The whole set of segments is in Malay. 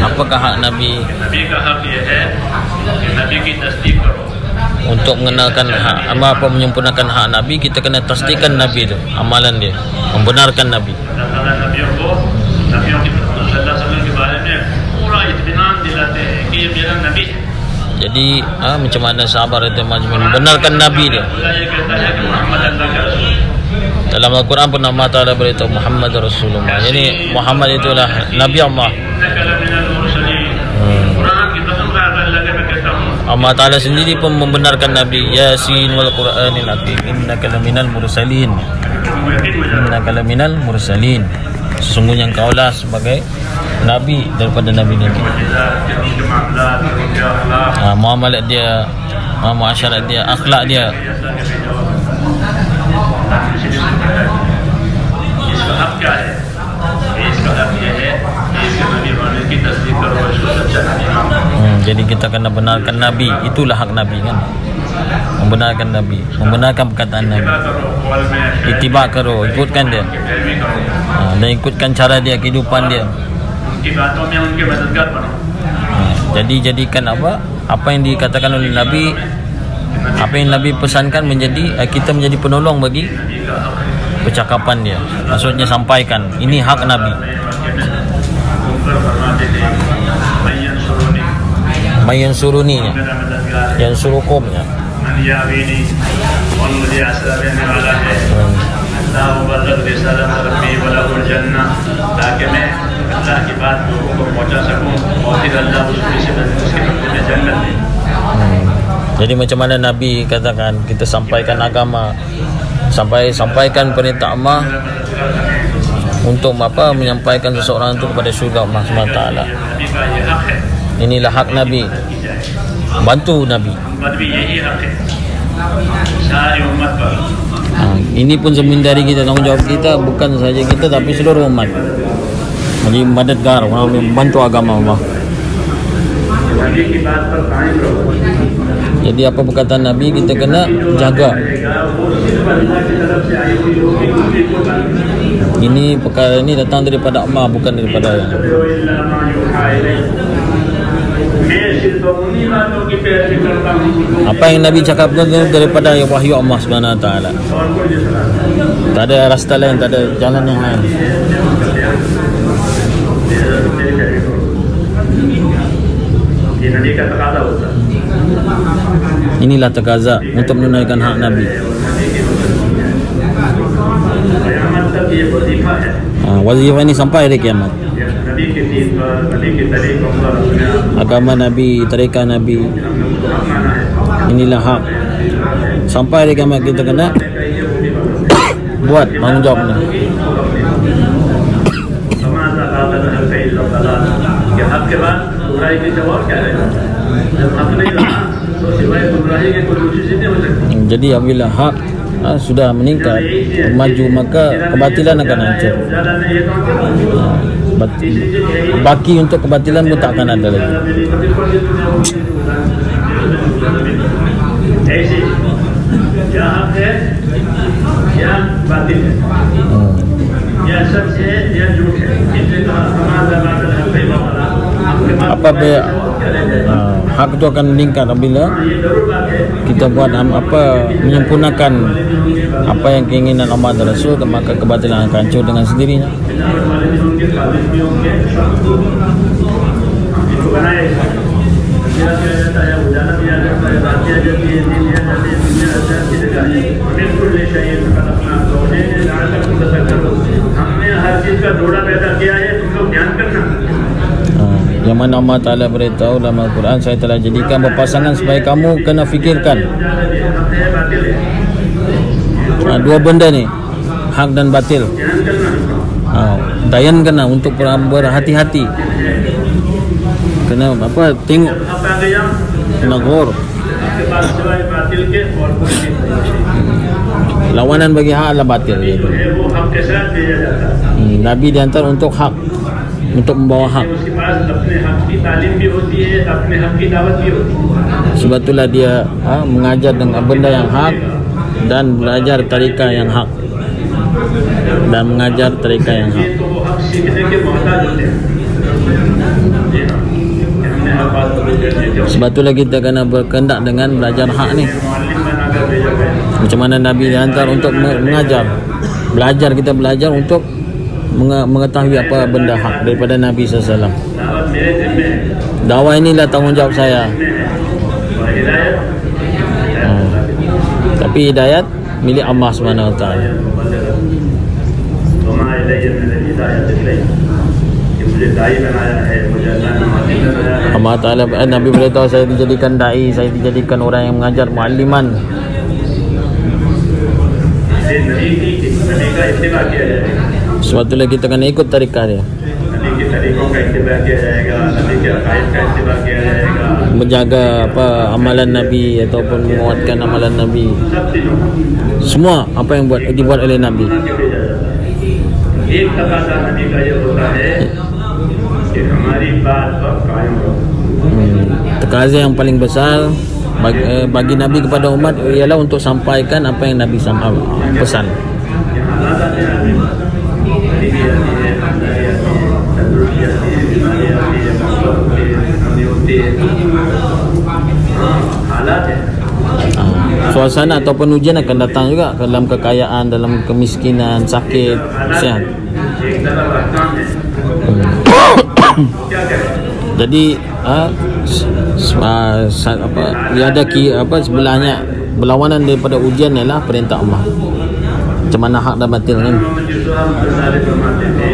Apakah hak Nabi? नबी का हक ये है कि नबी की तस्दीक करो. Untuk mengenalkan hak, apa menyempurnakan hak Nabi, kita kena tasdiqkan Nabi itu, amalan dia, membenarkan Nabi. नबियों को नबियों की सल्लल्लाहु अलैहि वसल्लम के बारे में पूरा इत्मीनान दिलाते हैं कि ये मेरा नबी है. Jadi macam mana sahabat itu membenarkan Nabi dia. खुदा ये कहता है कि मोहम्मद अल्लाह का रसूल. Dalam Al-Quran pun Allah Ta'ala beritahu Muhammad Rasulullah. Jadi Muhammad itulah Nabi Allah. Quran की कसम अल्लाह के मैं कहता हूँ. Allah Ta'ala sendiri pun membenarkan Nabi. Yasin wal Quranil Hakim, innaka laminal mursalin. Innaka laminal mursalin. Sesungguhnya engkaulah sebagai Nabi daripada Nabi-Nabi. Muamalat dia, muasyarat dia, akhlak dia. इसका हक क्या है? इसका हक ये है कि इसके नबी होने की तस्दीक करो और इसको सच्चा नबी मानो. Jadi kita kena benarkan Nabi. Itulah hak Nabi kan. Membenarkan Nabi, membenarkan perkataan Nabi. Ittiba karo, ikutkan dia. Dan ikutkan cara dia, kehidupan dia. उनकी बातों में उनके मददगार बनो. Jadi jadikan apa yang dikatakan oleh Nabi, apa yang Nabi pesankan menjadi kita menjadi penolong bagi percakapan dia. Maksudnya sampaikan ini hak Nabi. Mayan suruni, yang surukumnya. ताकि मैं अल्लाह की बात लोगों को पहुंचा सकूं और फिर अल्लाह उसके बदले में जन्नत दे. Jadi macam mana Nabi katakan kita sampaikan agama, sampaikan perintah Allah untuk menyampaikan seseorang itu kepada syurga Allah SWT. Inilah hak Nabi. Bantu Nabi. Ini pun semindari kita, tanggungjawab kita bukan saja kita tapi seluruh umat. Jadi madadgar, membantu agama Allah. Jadi apa perkataan Nabi kita kena jaga. Ini perkara ini datang daripada Allah, bukan daripada yang. Apa yang Nabi cakap itu daripada wahyu Allah Subhanahu Wa Taala. Tak ada rasta lain, tak ada jalan yang lain. Inilah takaza untuk menunaikan hak Nabi. Wazifah ini sampai hari kiamat. Agama Nabi, tarikat Nabi, inilah hak. Sampai hari kiamat kita kena buat tanggungjawab ni. Jadi apabila hak sudah meningkat, maju, maka kebatilan akan hancur. Baki untuk kebatilan pun tak akan ada lagi. Apabila hak itu akan meningkat apabila kita buat menyempurnakan apa yang keinginan Allah dan Rasul, maka kebatilan akan hancur dengan sendirinya. Yang mana Allah Ta'ala beritahu dalam Al-Quran, saya telah jadikan berpasangan supaya kamu kena fikirkan dua benda ni, hak dan batil. Dayan kena untuk berhati-hati, kena tengok, kena ghor. Lawanan bagi hak adalah batil. Nabi dihantar untuk hak, untuk membawa hak. Sebab itulah dia mengajar dengan benda yang hak dan belajar tarikat yang hak dan mengajar tarikat yang hak. जी हाँ, हमने हर बात को करनी चाहिए। Sebab itulah kita kena berkehendak dengan belajar hak ni. Muallem बनाकर भेजा गया। Macam mana Nabi dihantar untuk mengajar. Belajar, kita belajar untuk mengetahui apa benda hak daripada Nabi SAW. दावत मेरे जिम्मे है Dakwah inilah tanggungjawab saya. और हिदायत Tapi hidayat milik Allah SWT. वमा इलैहि मिन हिदायत इलैहि, कि मुझे दाई बनाया है, मुझे अल्लाह ने मुअल्लिम बनाया है। Allah Ta'ala Nabi beritahu saya dijadikan da'i, saya dijadikan orang yang mengajar, mualliman. इसे नबी का इत्तिबा किया जाएगा, Sebab itulah kita kena ikut tarikat dia. नबी के तरीकों का इत्तिबा किया जाएगा, नबी के अकायद का इत्तिबा किया जाएगा, Menjaga apa amalan Nabi ataupun menguatkan amalan Nabi. सब चीज़ों को Semua apa yang dibuat oleh Nabi. के भेजा जाता है। एक तकाजा नबी का ये होता है कि हमारी बात पर कायम रहो। Tekaza yang paling besar bagi Nabi kepada umat ialah untuk sampaikan apa yang Nabi pesan. ये हालात आते हैं, गरीबी आती है, खानदानी आती है, तंदुरुस्ती आती है, बीमारी आती है, मौत होती है, कमी होती है, हालात है। Suasana ataupun ujian akan datang juga dalam kekayaan, dalam kemiskinan, sakit, sihat. एक तरफ अहकाम है, क्या करें? Jadi ada sebelahnya berlawanan daripada ujian ialah perintah Allah. Macam mana hak dan batil kan? Mohammad यूसुफ रहमतुल्लाह फरमाते थे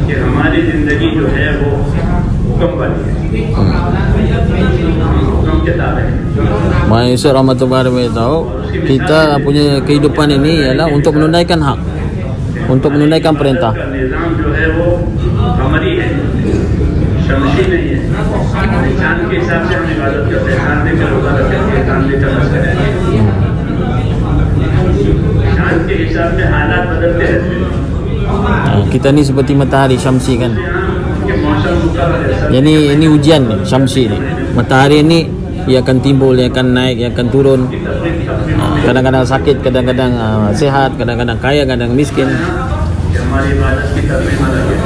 कि हमारी जिंदगी जो है वो हुक्म वाली है, हुक्म के ताबे है। Mak Yusuf rahmatullahi beritahu kita punya kehidupan ini ialah untuk menunaikan hak, untuk menunaikan perintah. का निज़ाम जो है वो कमरी है, शमसी नहीं है। इंसान के हिसाब से हम इबादत करते हैं, चांद देकर रोजा रखते हैं, चांद देकर बस करें। चांद के हिसाब से हालात बदलते रहते हैं। Kita ni seperti matahari syamsi kan. कि मौसम मुकर्रर है, Jadi ini ujian ni, syamsi ni. Matahari ni ia akan timbul, ia akan naik, ia akan turun. Kadang-kadang sakit, kadang-kadang sehat, kadang-kadang kaya, kadang miskin. कि हमारी इबादत की तरमीम अलग है।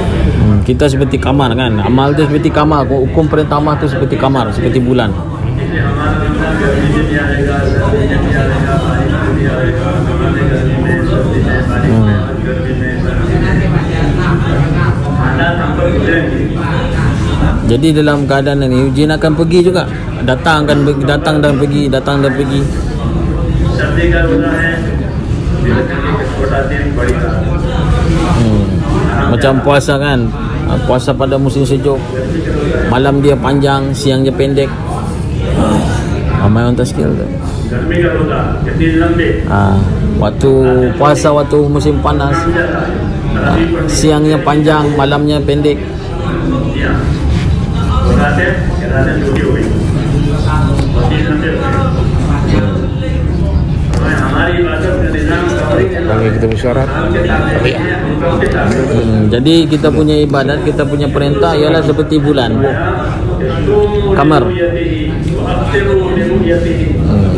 Kita seperti kamar kan. Amal tu seperti kamar, hukum perintah Allah tu seperti kamar, seperti bulan. इसलिए हमारा बंदा गर्मी में भी आएगा, सर्दी में भी आएगा, बारिश में भी आएगा, हमारे गर्मी में, सर्दी में, बारिश में, गर्मी में, सर्दी में, हालात हम पर गुजरेंगे। Jadi dalam keadaan ini ujian akan pergi juga. Datang dan pergi, datang dan pergi. सर्दी का रोजा है, छोटा दिन बड़ी रात। Macam puasa kan. Puasa pada musim sejuk. Malam dia panjang, siang dia pendek. Ramai orang tak skill tu. गर्मी का रोजा ये दिन लंबे, Waktu puasa waktu musim panas, siangnya panjang, malamnya pendek. रातें छोटी हो गई और दिन लंबे हो गए। हमारी इबादत का निज़ाम कमरी के Bagi kita bersyarat. Jadi kita punya ibadat, kita punya perintah ialah seperti bulan. Kamar.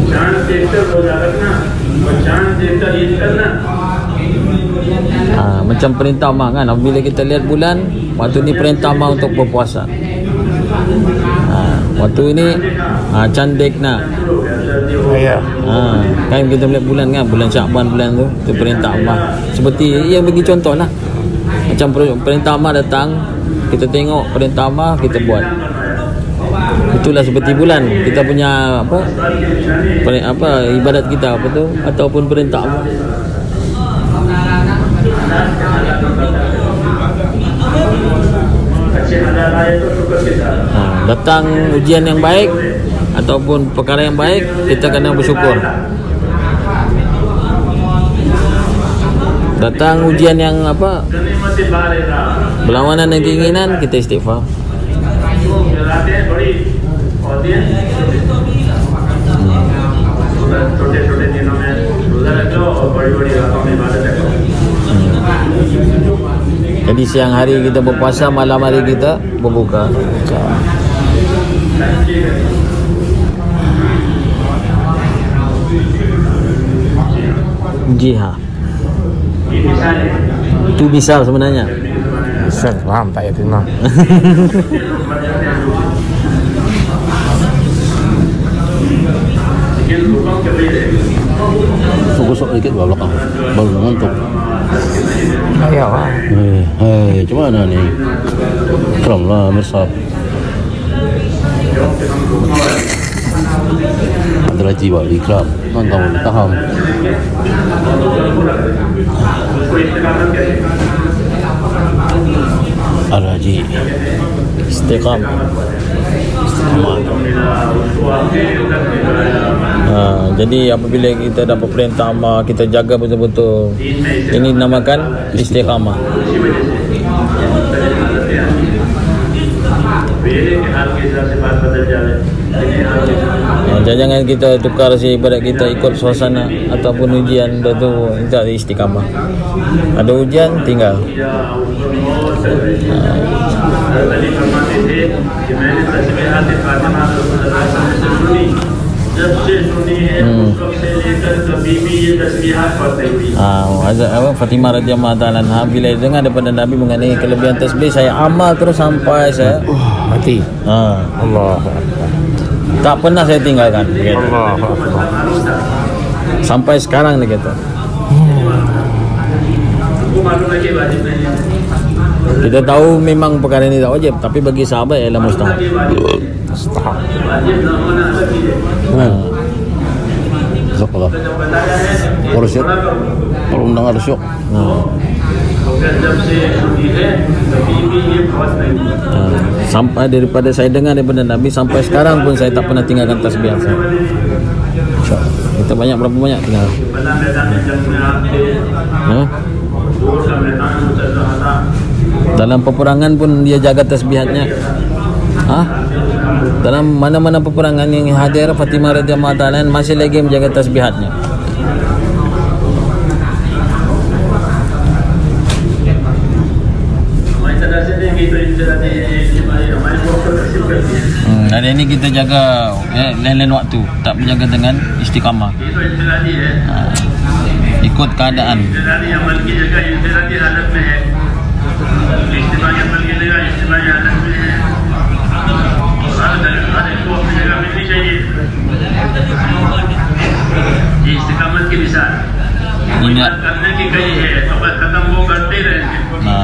चांद देखकर रोजा रखना और चांद देखकर ईद करना। Macam perintah Allah kan. Apabila kita lihat bulan, waktu ni perintah Allah untuk berpuasa. Waktu ini cantik nak. Ya. Kan kita melihat bulan kan, bulan Syakban bulan tu, itu perintah Allah. Seperti yang bagi contoh lah. Macam perintah Allah datang, kita tengok perintah Allah, kita buat. Itulah seperti bulan. Kita punya apa ibadat kita apa tu ataupun perintah Allah. Datang ujian yang baik ataupun perkara yang baik, kita kena bersyukur. Datang ujian yang berlawanan dengan keinginan, kita istighfar. छोटे-छोटे दिनों में रोजा रखो और बड़ी-बड़ी रातों में इबादत करो। Jadi siang hari kita berpuasa, malam hari kita berbuka. Jihad. Itu misal sebenarnya. Sen faham tak ya terima. Gosok dikit bawah belakang. Baru ngantuk. Ayo lah. Hei, gimana nih? Kram lah, mirsab. Ada lagi balik ikram. Mantap, tahan. Ada lagi. Istiqamah. Jadi apabila kita dapat perintah amal, kita jaga betul-betul. Ini dinamakan istiqamah. Jangan kita tukar si ibadat kita ikut suasana ataupun ujian, itu tak ada istiqamah. Ada ujian tinggal. Fatimah radhiyallahu ta'ala anha bila dengar daripada Nabi mengenai kelebihan tasbih, saya amal terus sampai saya mati. Allah. Tak pernah saya tinggalkan. Allah. Sampai sekarang nih gitu. Kita tahu memang perkara ini tak wajib, tapi bagi sahabat ialah mustahab. Zakallah. Warusyuk. Perundang warusyuk. Sampai daripada saya dengar daripada Nabi sampai sekarang pun saya tak pernah tinggalkan tasbih saya. Kita banyak berapa banyak tinggal. Dalam peperangan pun dia jaga tasbihatnya. Dalam mana-mana peperangan yang hadir, Fatimah radhiyallahu ta'ala masih lagi menjaga tasbihatnya. Hari ini kita jaga lain-lain waktu, tak menjaga dengan istiqamah. Ikut keadaan.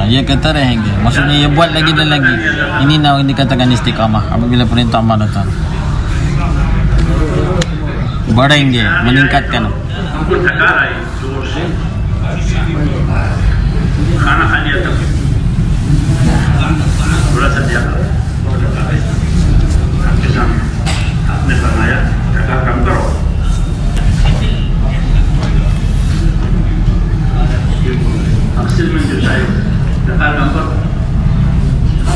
Ia kata रहेंगे, maksudnya ia buat lagi dan lagi. Ini yang dikatakan istiqamah apabila perintah Allah datang. बढ़ेंगे, meningkatkan. खाना खा लिया तब थोड़ा सा ज्यादा आपके सामने आपने फरमाया जगह कम करो, अक्सर में जो चाहिए जगह कम करो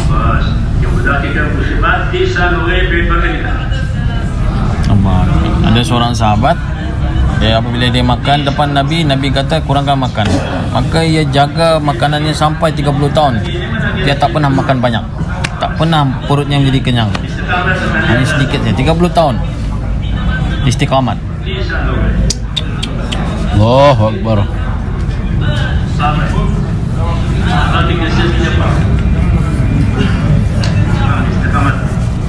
बस। ये खुदा की तरफ उसके बाद 30 साल हो गए पेट भर के निकाला। Ada seorang sahabat, apabila dia makan depan Nabi, Nabi kata kurangkan makan. Maka ia jaga makanannya sampai 30 tahun. Dia tak pernah makan banyak, tak pernah perutnya menjadi kenyang, hanya sedikit saja. 30 tahun istiqamat. Allahu Akbar.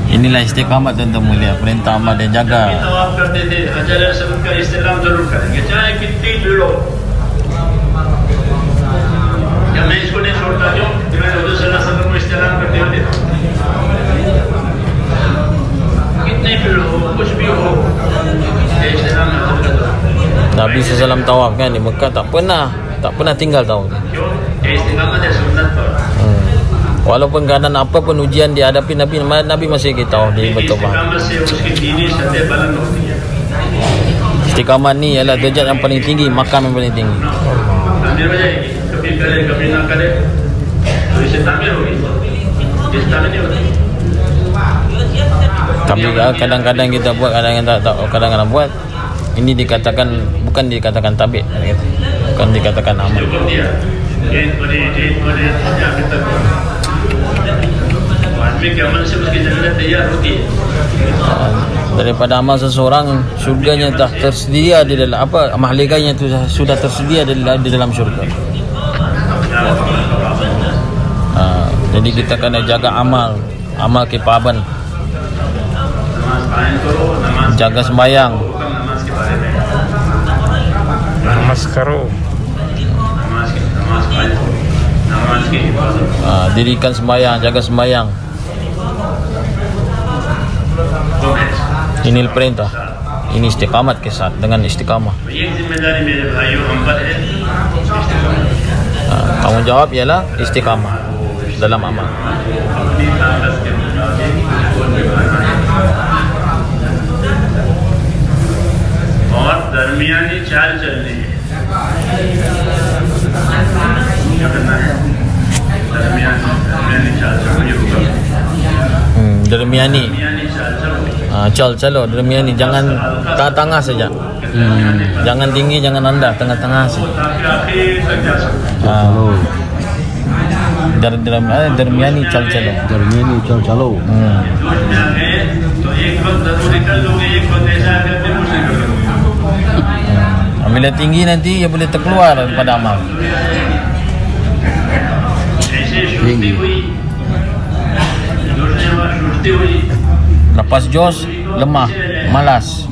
Inilah istiqamat tuan-tuan mulia. Perintah amal dia jaga. Nabi SAW tawaf kan di Mekah, tak pernah tinggal tawaf. Walaupun keadaan apa pun ujian dihadapi Nabi masih kita di bertawaf. Istiqamah ni ialah derajat yang paling tinggi, makam yang paling tinggi. Tapi kadang-kadang kita buat, kadang-kadang buat. Ini dikatakan, bukan dikatakan tabik, bukan dikatakan amal. Daripada amal seseorang, surganya dah tersedia di dalam apa, mahliganya itu sudah tersedia di dalam syurga. Jadi kita kena jaga amal kipaban, नमाज कायम करो, नमाज jaga sembahyang, नमाज के बारे में Namaskaro. नमाज कायम करो, नमाज की हिफाजत dirikan sembahyang, jaga sembahyang. Ini perintah. Ini istiqamat ke saat dengan istiqamah. एक जिम्मेदारी मेरे भाइयों हम पर है Tanggung jawab ialah istiqamah dalam amal. अपनी ताकत के मुताबिक और दरमियानी चाल चलनी है। क्या करना है? दरमियानी चाल चलो, ये होगा Dermiani, दरमियानी चाल चलो। calo dermiani, jangan tengah-tengah saja. Jangan tinggi, jangan rendah, tengah-tengah saja. ताकि आखिर तक जा सको। Calo. Dermiani calo. Darmian ni calo. जोश में आ गए तो एक वक्त जरूर निकल लोगे, एक वक्त ऐसा आकर फिर मुझसे कर लोगे। Bila tinggi nanti ia boleh terkeluar daripada amal. ऐसे सुस्ती हुई, जोश ने वहाँ सुस्ती हुई, Lepas jos, lemah, malas.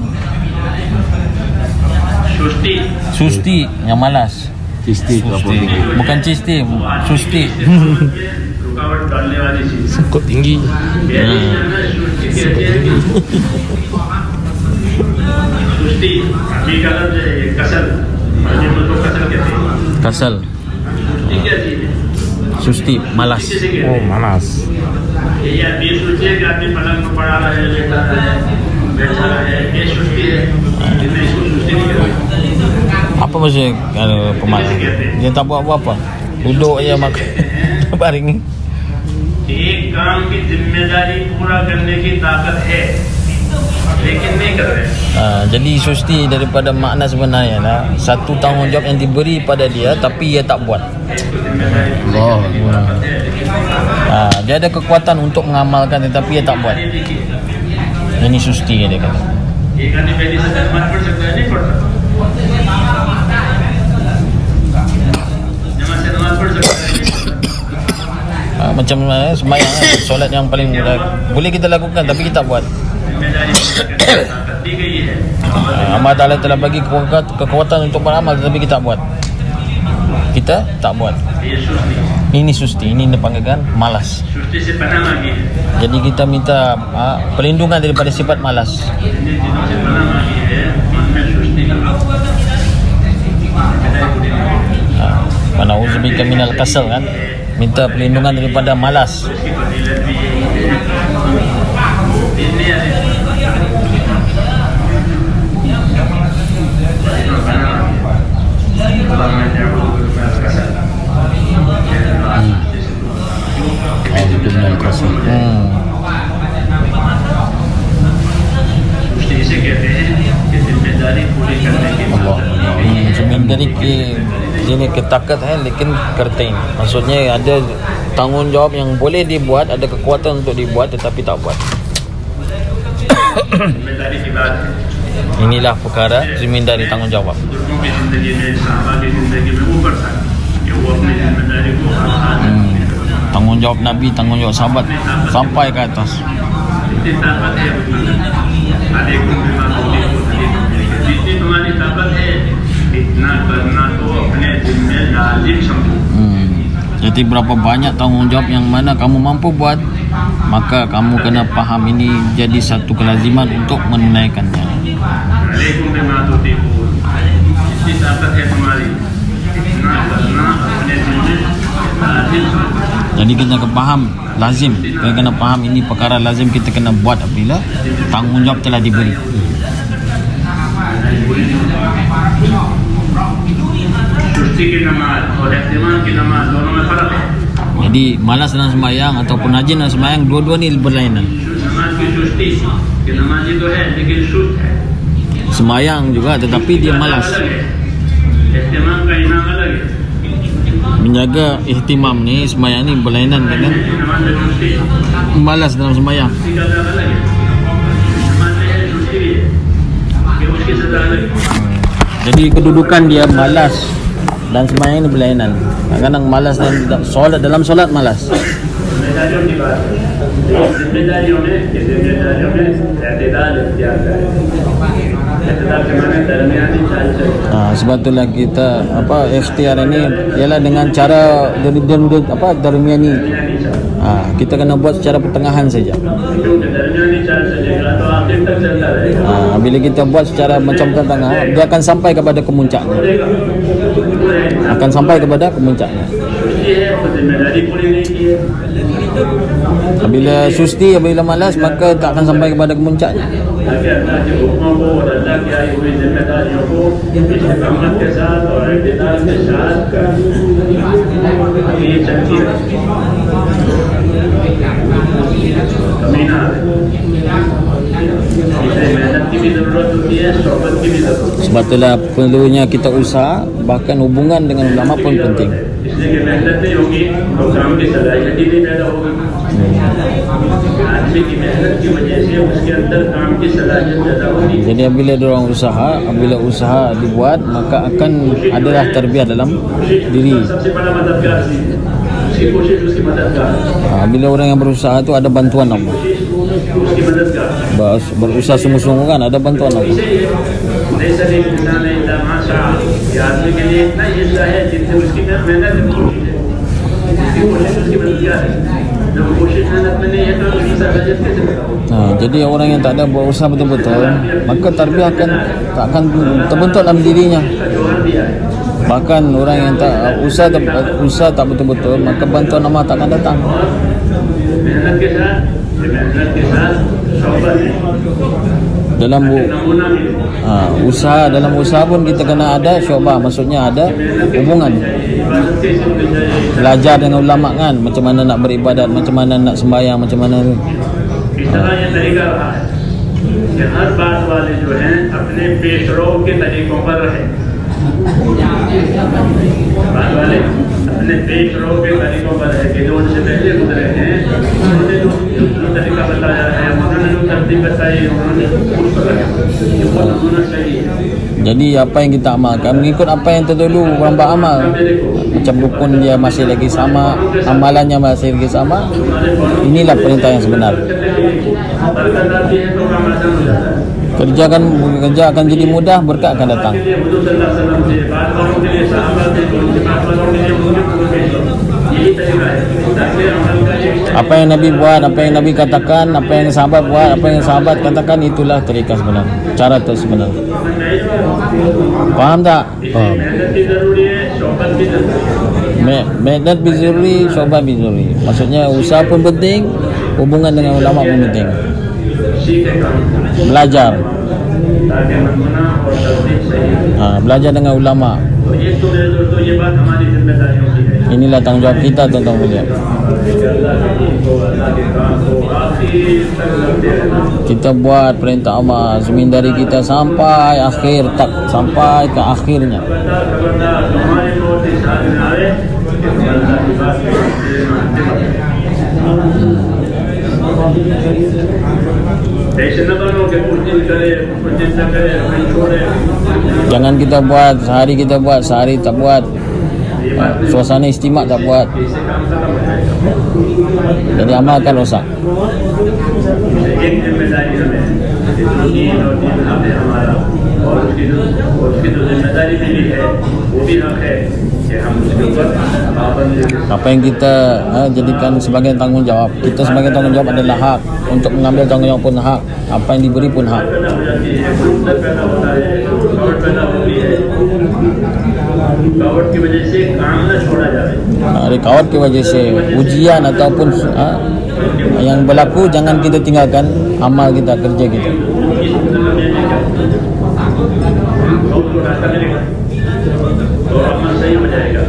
Susti yang malas. Cisti tu apa ni? Bukan cisti, susti. रुकावट डालने वाली चीज। Sengkut tinggi. सुस्ती कहते हैं कि सुस्ती अभी का लफ्ज है ये कसल, अरबी में तो कसल कहते हैं। Kasal, सुस्ती क्या चीज है? susti, malas. किसे कहते Oh, हैं? malas. ये आदमी सोचे कि आदमी पलंग में पड़ा रहे, लेटा रहे, बैठा रहे, ये सुस्ती है। जिसमें इसको सुस्ती नहीं कहते। Apa maksud pemalas? Dia tak buat apa-apa. Duduk aja makan baring. एक काम की जिम्मेदारी पूरा करने की ताकत है, लेकिन नहीं कर रहे। Jadi susti daripada makna sebenarnya lah, satu tanggungjawab yang diberi pada dia tapi ia tak buat. Allah. Dia ada kekuatan untuk mengamalkan tetapi ia tak buat. Ini susti dia kata. एक आदमी पहली से नमाज पढ़ सकता है, नहीं पढ़ता? जमात से नमाज पढ़ सकता है, नहीं पढ़ता? Macam sembahyang solat yang paling mudah boleh kita lakukan tapi kita tak buat. जिम्मेदारी पूरी करने की ताकत दी गई है। Allah Ta'ala telah bagi kekuatan untuk beramal tetapi kita tak buat. Kita tak buat. ये सुस्ती, Ini susti, ini dipanggilkan malas. सुस्ती से पनाह मांगी है। Jadi kita minta perlindungan daripada sifat malas. जिन चीजों से पनाह मांगी है, उनमें सुस्ती की जिम्मेदारी पूरी नहीं। Nauzubillah minal kasal kan. Minta perlindungan daripada malas. उसकी फजीलत भी यही है। इतनी आदमी Itu benar kasih. इसे कहते हैं कि जिम्मेदारी पूरी करने की Allah. Sebenarnya ini ketakat lekin kertain. Maksudnya ada tanggungjawab yang boleh dibuat, ada kekuatan untuk dibuat tetapi tak buat. जिम्मेदारी की बात है। Inilah perkara zimindari tanggungjawab. बुजुर्गों की जिंदगी में, साहबा की जिंदगी में ऊपर था कि वो अपनी जिम्मेदारी को Tanggungjawab Nabi, tanggungjawab sahabat sampai ke atas. इतनी ताकत है जितनी तुम्हारी ताकत है इतना करना तो अपने जिम्मे लाजिम समझो। Jadi berapa banyak tanggungjawab yang mana kamu mampu buat, maka kamu kena faham ini jadi satu kelaziman untuk menunaikannya. अलैकुम बिमा तुतीकून, जितनी ताकत है तुम्हारी इतना करना अपने जिम्मे लाजिम समझो। Jadi kita kena faham lazim, kita kena faham ini perkara lazim kita kena buat apabila tanggungjawab telah diberi. सुस्ती की नमाज और एहतिमाम की नमाज दोनों में फर्क है। Jadi malas dalam sembahyang ataupun rajin dalam sembahyang, dua-dua ni berlainan. नमाज की सुस्ती कि नमाजी तो है लेकिन सुस्त है, Sembahyang juga tetapi dia malas. अलग है। एहतिमाम का इनाम अलग है। Menjaga ihtimam ni, sembahyang ni berlainan dengan नमाज में सुस्ती, malas dalam sembahyang. सुस्ती का दावा अलग है। नमाज में है सुस्ती भी है कि उसकी सजा अलग है। Jadi kedudukan dia malas dan sembahyang ni berlainan. Kadang-kadang malas dan solat, dalam solat malas. जिम्मेदारियों की बात है। जिम्मेदारियों में एतदाल इख्तियार करें। एतदाल के माने दरमियानी चाल चलन। Sebab itulah kita ikhtiar ini ialah dengan cara darmiani. Kita kena buat secara pertengahan saja. क्योंकि दरमियानी चाल चलेगा तो आखिर तक चलता रहेगा। Bila kita buat secara macam tengah, dia akan sampai kepada kemuncaknya. Akan sampai kepada kemuncaknya. ये है तो जिम्मेदारी पूरी नहीं की है। Bila susti, bila malas, maka tak akan sampai kepada kemuncaknya. ताकि अल्लाह के हुक्मों को और अल्लाह की आई हुई जिम्मेदारियों को इस्तिकामत के साथ और इख्तियार के साथ ये चलती है। कमी ना आए। इसलिए मेहनत की भी जरूरत होती है, सोबत की भी जरूरत होती है। Sebab itulah perlunya kita usaha, bahkan hubungan dengan ulama pun penting. इसलिए कि मेहनत नहीं होगी तो काम की सलाहियत भी पैदा होगी। आदमी की मेहनत की वजह से उसके अंदर काम की सलाहियत पैदा होगी। Jadi apabila usaha dibuat, maka akan adalah tarbiyah dalam diri. सबसे बड़ा मददगार थी उसकी कोशिश, उसकी मददगार, Bila orang yang berusaha itu ada bantuan Allah. उसकी मददगार। Berusaha sungguh-sungguh kan ada bantuan Allah. नहीं सही इंसान है इल्ला माशा। ये आदमी के लिए इतना ही हिस्सा है जिससे उसकी मेहनत है, उसकी कोशिश, उसकी मददगार है। जब कोशिश मेहनत में नहीं है तो उसकी सलाहियत कैसे पैदा होगी? Jadi orang yang tak ada berusaha betul-betul, maka tarbiyah tak akan terbentuk dalam dirinya. उसका जोहर दिया है। Bahkan orang yang tak usaha tak betul-betul, maka bantuan Allah tak akan datang. मेहनत के साथ सोबत है, Dalam नमूना मिले। dalam usaha pun kita kena ada syubah, maksudnya ada hubungan. इबादत कैसे होनी चाहिए? Belajar dengan ulama kan, macam mana nak beribadat, macam mana nak sembahyang, macam mana tu. इस तरह ये तरीका रहा है कि हर बात वाले जो हैं अपने पेशरो के तरीकों पर रहे। बात वाले अपने पेशरो के तरीकों पर रहे कि जो उनसे पहले गुजरे हैं उन्होंने जो तरीका बताया है, उन्होंने जो तरतीब बताई, उन्होंने उस पर रहे। ये वो नमूना सही है। Jadi apa yang kita amalkan mengikut apa yang terdahulu orang beramal. Macam rukun dia masih lagi sama, amalannya masih lagi sama. Inilah perintah yang sebenar. बरकत आती है तो काम आसान हो जाता है। Kerja akan jadi mudah, berkat akan datang. के लिए हुजूर सल्लल्लाहु अलैहि वसल्लम थे, बाद वालों के लिए सहाबा थे, उनके बाद वालों के लिए उनके पूर्व के लिए। यही तरीका है ताकि अमल का एक Apa yang Nabi buat, apa yang Nabi katakan, apa yang sahabat buat, apa yang sahabat katakan, itulah tariqah sebenar. Cara itu sebenar. Faham tak? मेहनत भी जरूरी है, सोबत भी जरूरी है। Mehnat bizuri, syubah bizuri. Maksudnya usaha pun penting, hubungan dengan ulama pun penting. सीखे काम Belajar. ताकि नमूना और तरतीब सही हो। Belajar dengan ulama. तो ये तो मेरे दोस्तों ये बात हमारी जिम्मेदारियों की है। Inilah tanggungjawab kita, tuan-tuan mulia. अल्लाह के दीन को, अल्लाह के काम को आखिर तक करते रहना। Kita buat perintah Allah semin dari kita sampai akhir, tak sampai ke akhirnya. खबरदार हमारे को दिशा में आए कि अल्लाह की बात ऐसे न बनो कि कुछ दिन करे, कुछ दिन न करे, फिर छोड़े। Jangan kita buat sehari kita buat, sehari tak buat. Suasana istimak tak buat. इससे काम खत्म हो जाएगा। Jadi amal akan rosak. एक जिम्मेदारी हमें दीन और दीन हक है हमारा, और उसकी जो जिम्मेदारी मिली है वो भी हक है कि हम उसके ऊपर पाबंदी Apa yang kita jadikan sebagai tanggungjawab, kita sebagai tanggungjawab adalah hak. Untuk mengambil tanggungjawab pun hak. Apa yang diberi pun hak. पैदा हो जाती है, गुस्सा पैदा होता है, रुकावट पैदा होती है। रुकावट की वजह से काम न छोड़ा जाए। Rekawat ke wajah ujian ataupun yang berlaku, jangan kita tinggalkan amal kita, kerja kita. इस मतलब ये नहीं बहुत को रास्ता मिलेगा तो अमल सही हो जाएगा।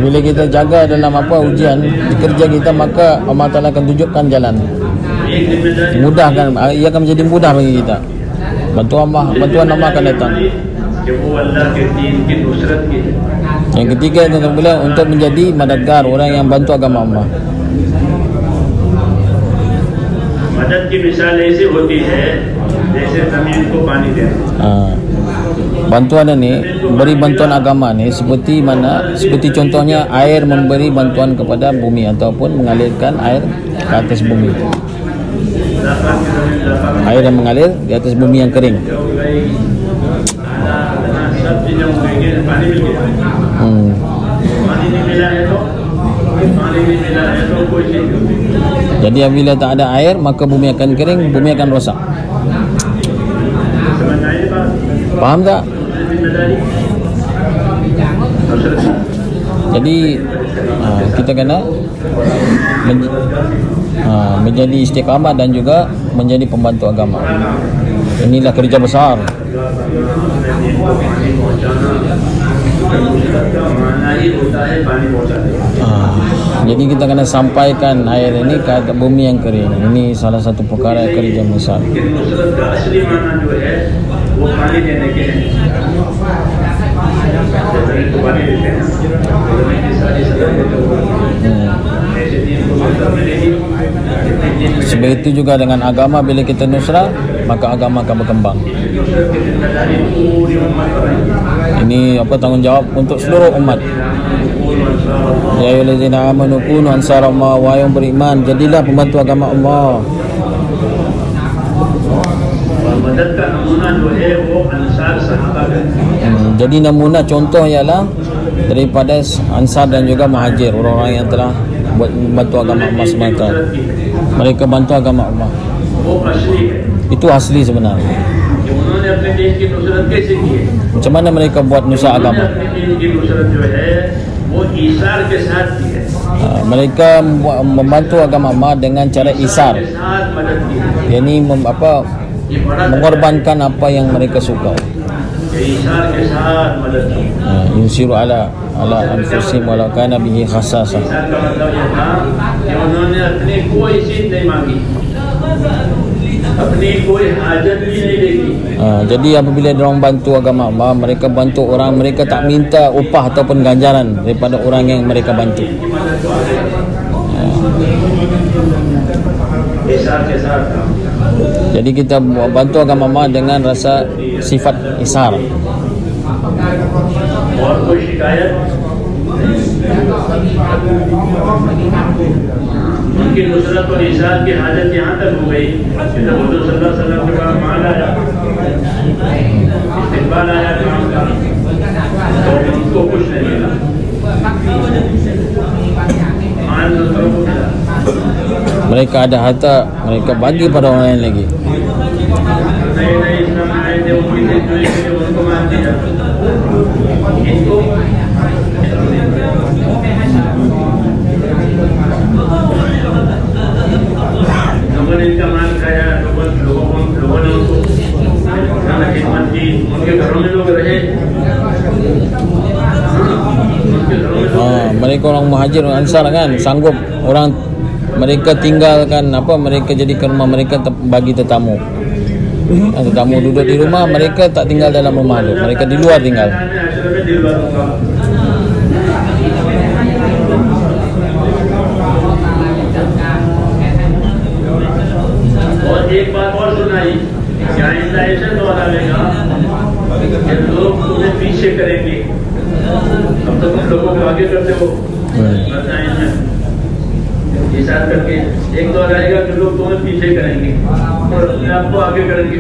Bila kita jaga dalam ujian di kerja kita, maka Allah Ta'ala akan tunjukkan jalan. एक जिम्मेदारी Mudahkan, ia akan menjadi mudah bagi kita. Bantuan Allah akan datang. कि वो अल्लाह के दीन की नुसरत की है। Yang ketiga, tuan-tuan beliau, untuk menjadi madadgar, orang yang bantu agama Allah. मदद की मिसाल ऐसी होती है जैसे जमीन को पानी देना। Bantuan ini, beri bantuan agama ni seperti contohnya air memberi bantuan kepada bumi ataupun mengalirkan air ke atas bumi. Air yang mengalir di atas bumi yang kering. Jadi apabila tak ada air, maka bumi akan kering, bumi akan rosak. Faham tak? Jadi kita kena menjadi istiqamah dan juga menjadi pembantu agama. Inilah kerja besar. Jadi kita kena sampaikan air ini ke atas bumi yang kering. Ini salah satu perkara kerja besar. Sebegitu juga dengan agama, bila kita nusrah, maka agama akan berkembang. Ini apa tanggungjawab untuk seluruh umat. Ya ayyuhallazina amanu kunu ansarallah, wahai yang beriman, jadilah pembantu agama Allah. Jadi namuna contoh ialah daripada Ansar dan juga Muhajir, orang-orang yang telah bantu agama Allah semata. Mereka bantu agama Allah. Itu asli sebenarnya. Macam mana mereka buat nusra agama? Mereka membantu agama Allah dengan cara isar. Yani mengorbankan apa yang mereka suka. Yusiru ala anfusihim walau kana bihi khasasah. Jadi apabila diorang bantu agama Allah, mereka bantu orang, mereka tak minta upah ataupun ganjaran daripada orang yang mereka bantu. Jadi kita bantu agama Allah dengan rasa sifat isar. उनकी नुसरत और इशार की हाजत यहाँ तक हो गई कि जब हुजूर सल्लल्लाहु अलैहि वसल्लम के पास माल आया, इस्तिक़बाल आया काम का, तो उनको कुछ नहीं मिला। Mereka ada harta, mereka bagi pada orang lain lagi. नए इस्लाम आए थे, उनकी जुड़ी के उनको मान दिया। इनको लोगों ने इनका मान खाया, लोगों ने उनको खिदमत की, उनके घरों में लोग रहे। Mereka orang Muhajir dan Ansar kan sanggup orang mereka tinggalkan mereka jadikan rumah mereka bagi tetamu. Tetamu duduk di rumah, mereka tak tinggal dalam rumah itu, mereka di luar tinggal. और एक बात और सुनाई, क्या ऐसा दौर आएगा कि लोग तुम्हें पीछे करेंगे। अब तो तुम लोगों को आगे करते हो, इशारा करके एक दौर आएगा कि लोग तुम्हें पीछे करेंगे और अपने आप को आगे करेंगे।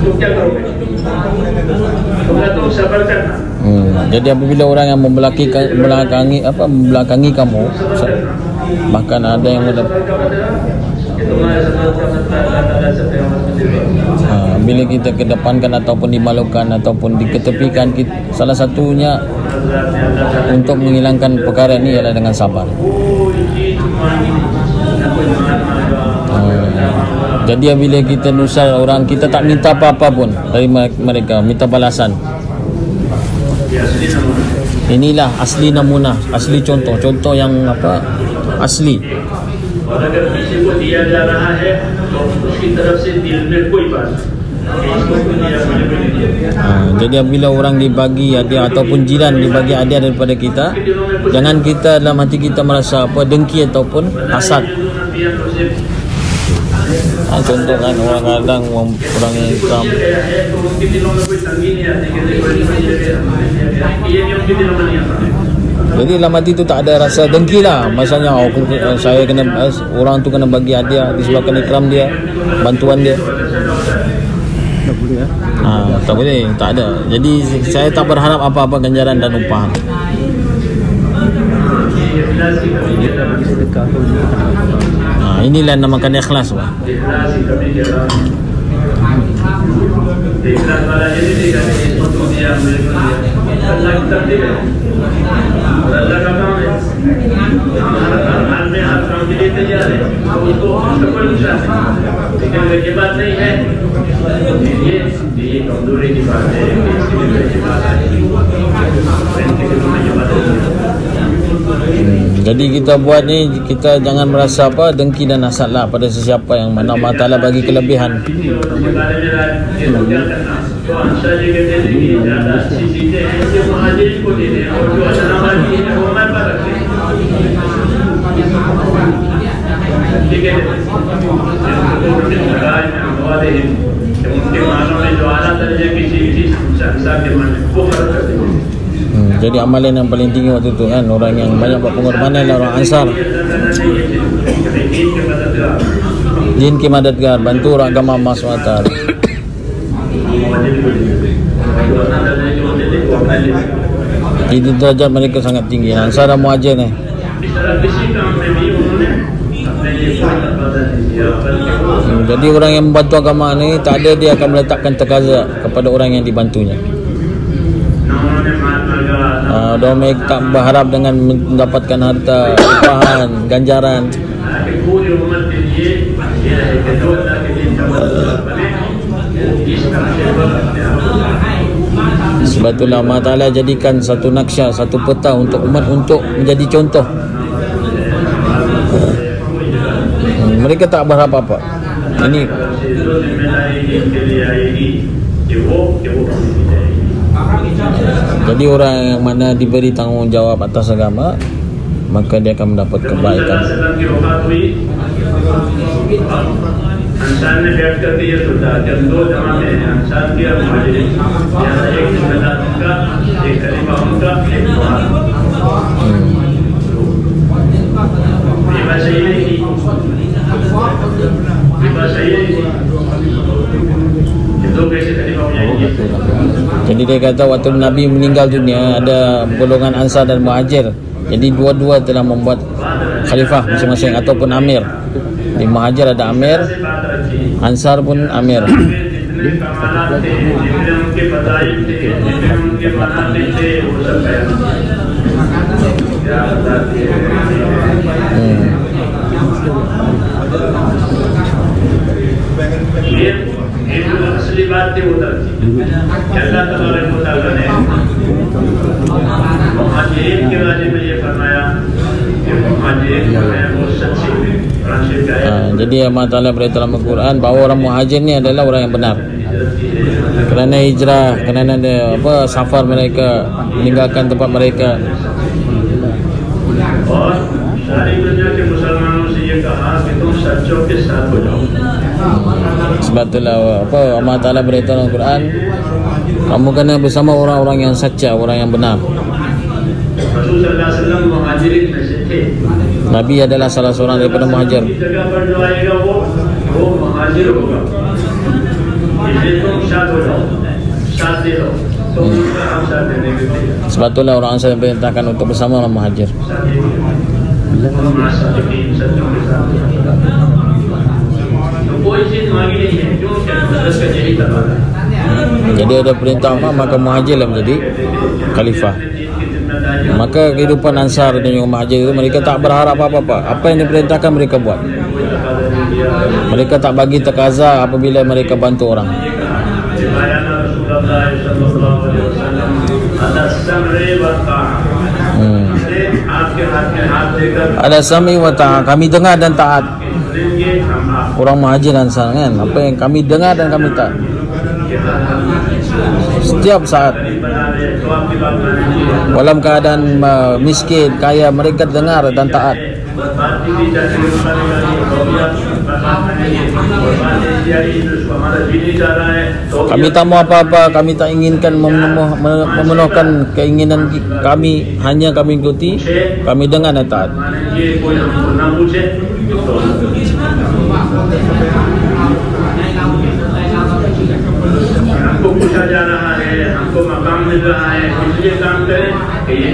तो क्या करोगे? तुम सफर करना। Jadi apabila orang yang membelakangi kamu, bahkan ada yang bila kita kedepankan ataupun dimalukan ataupun diketepikan, salah satunya untuk menghilangkan perkara ini ialah dengan sabar. Jadi bila kita nusar orang, kita tak minta apa-apa pun dari mereka, minta balasan. Inilah asli namunah, asli contoh yang asli. और अगर किसी को दिया जा रहा है तो उसकी तरफ से दिल में कोई बात Jadi apabila orang dibagi hadiah ataupun jiran dibagi hadiah daripada kita, jangan kita dalam hati kita merasa dengki ataupun hasad. Contoh kan orang kadang orang yang hitam, Jadi dalam hati tu tak ada rasa dengki lah. Maksudnya saya kena, orang tu kena bagi hadiah disebabkan ikram dia, bantuan dia. Tak boleh, tak ada. Jadi saya tak berharap apa-apa ganjaran dan upahan. Inilah namakan ikhlas, Pak. इखलास वाला ये नहीं देखा कि इसको तो दिया मेरे को दिया अल्लाह की तरतीब है और अल्लाह का काम है हमारा हर हाल में हर काम के लिए तैयार है तो उसको कोई नुकसान नहीं लेकिन अगर ये बात नहीं है ये कमजोरी की बात है इसकी बात है Jadi kita buat ni, kita jangan merasa apa dengki dan hasad lah pada sesiapa yang mana Allah Ta'ala bagi kelebihan. Jadi amalan yang paling tinggi waktu itu kan, orang yang banyak buat pengorbanan adalah orang Ansar. Din ki madadgar, bantu orang agama Allah SWT. Jadi derajat mereka sangat tinggi. Ansar dan Muhajir ni. Jadi orang yang membantu agama ni, tak ada dia akan meletakkan tekaza kepada orang yang dibantunya. Mereka tak berharap dengan mendapatkan harta, upahan, ganjaran. Sebab itulah Allah Ta'ala jadikan satu naqsyah, satu peta untuk umat untuk menjadi contoh. Mereka tak berharap apa. Ini jadi orang yang mana diberi tanggungjawab atas agama, maka dia akan mendapat kebaikan. Jadi dia kata waktu Nabi meninggal dunia ada golongan Ansar dan Muhajir. Jadi dua-dua telah membuat khalifah masing-masing ataupun amir. Di Muhajir ada amir, Ansar pun amir. itu asli बात थी उधर अल्लाह तबारक व तआला ने मुहाजिरीन के बारे में ये फरमाया कि मुहाजिरीन जो है वो सच्चे jadi Allah Ta'ala beritahu dalam Al-Quran bahawa orang muhajir ni adalah orang yang benar kerana hijrah, kerana safar mereka, meninggalkan tempat mereka. Sebab itulah Allah Ta'ala beritahu dalam Al-Quran, kamu kena bersama orang-orang yang sacha, orang yang benar. Nabi adalah salah seorang daripada muhajir. Sebab itulah orang Ansar diperintahkan untuk bersama orang muhajir. Jadi ada perintah apa, maka muhajir lah menjadi khalifah. Maka kehidupan Ansar dan juga muhajir itu mereka tak berharap apa-apa. Apa yang diperintahkan mereka buat. Mereka tak bagi tekaza apabila mereka bantu orang. Ada sami wa taat, kami dengar dan taat. Orang muhajir Ansar kan, apa yang kami dengar dan kami taat setiap saat, dalam keadaan miskin, kaya, mereka dengar dan taat. Kami tak mau apa-apa, kami tak inginkan memenuhkan keinginan kami, hanya kami ikuti, kami dengar dan taat. हमको पूछा जा रहा है, हमको मकाम मिल रहा है, इसलिए काम करें कि ये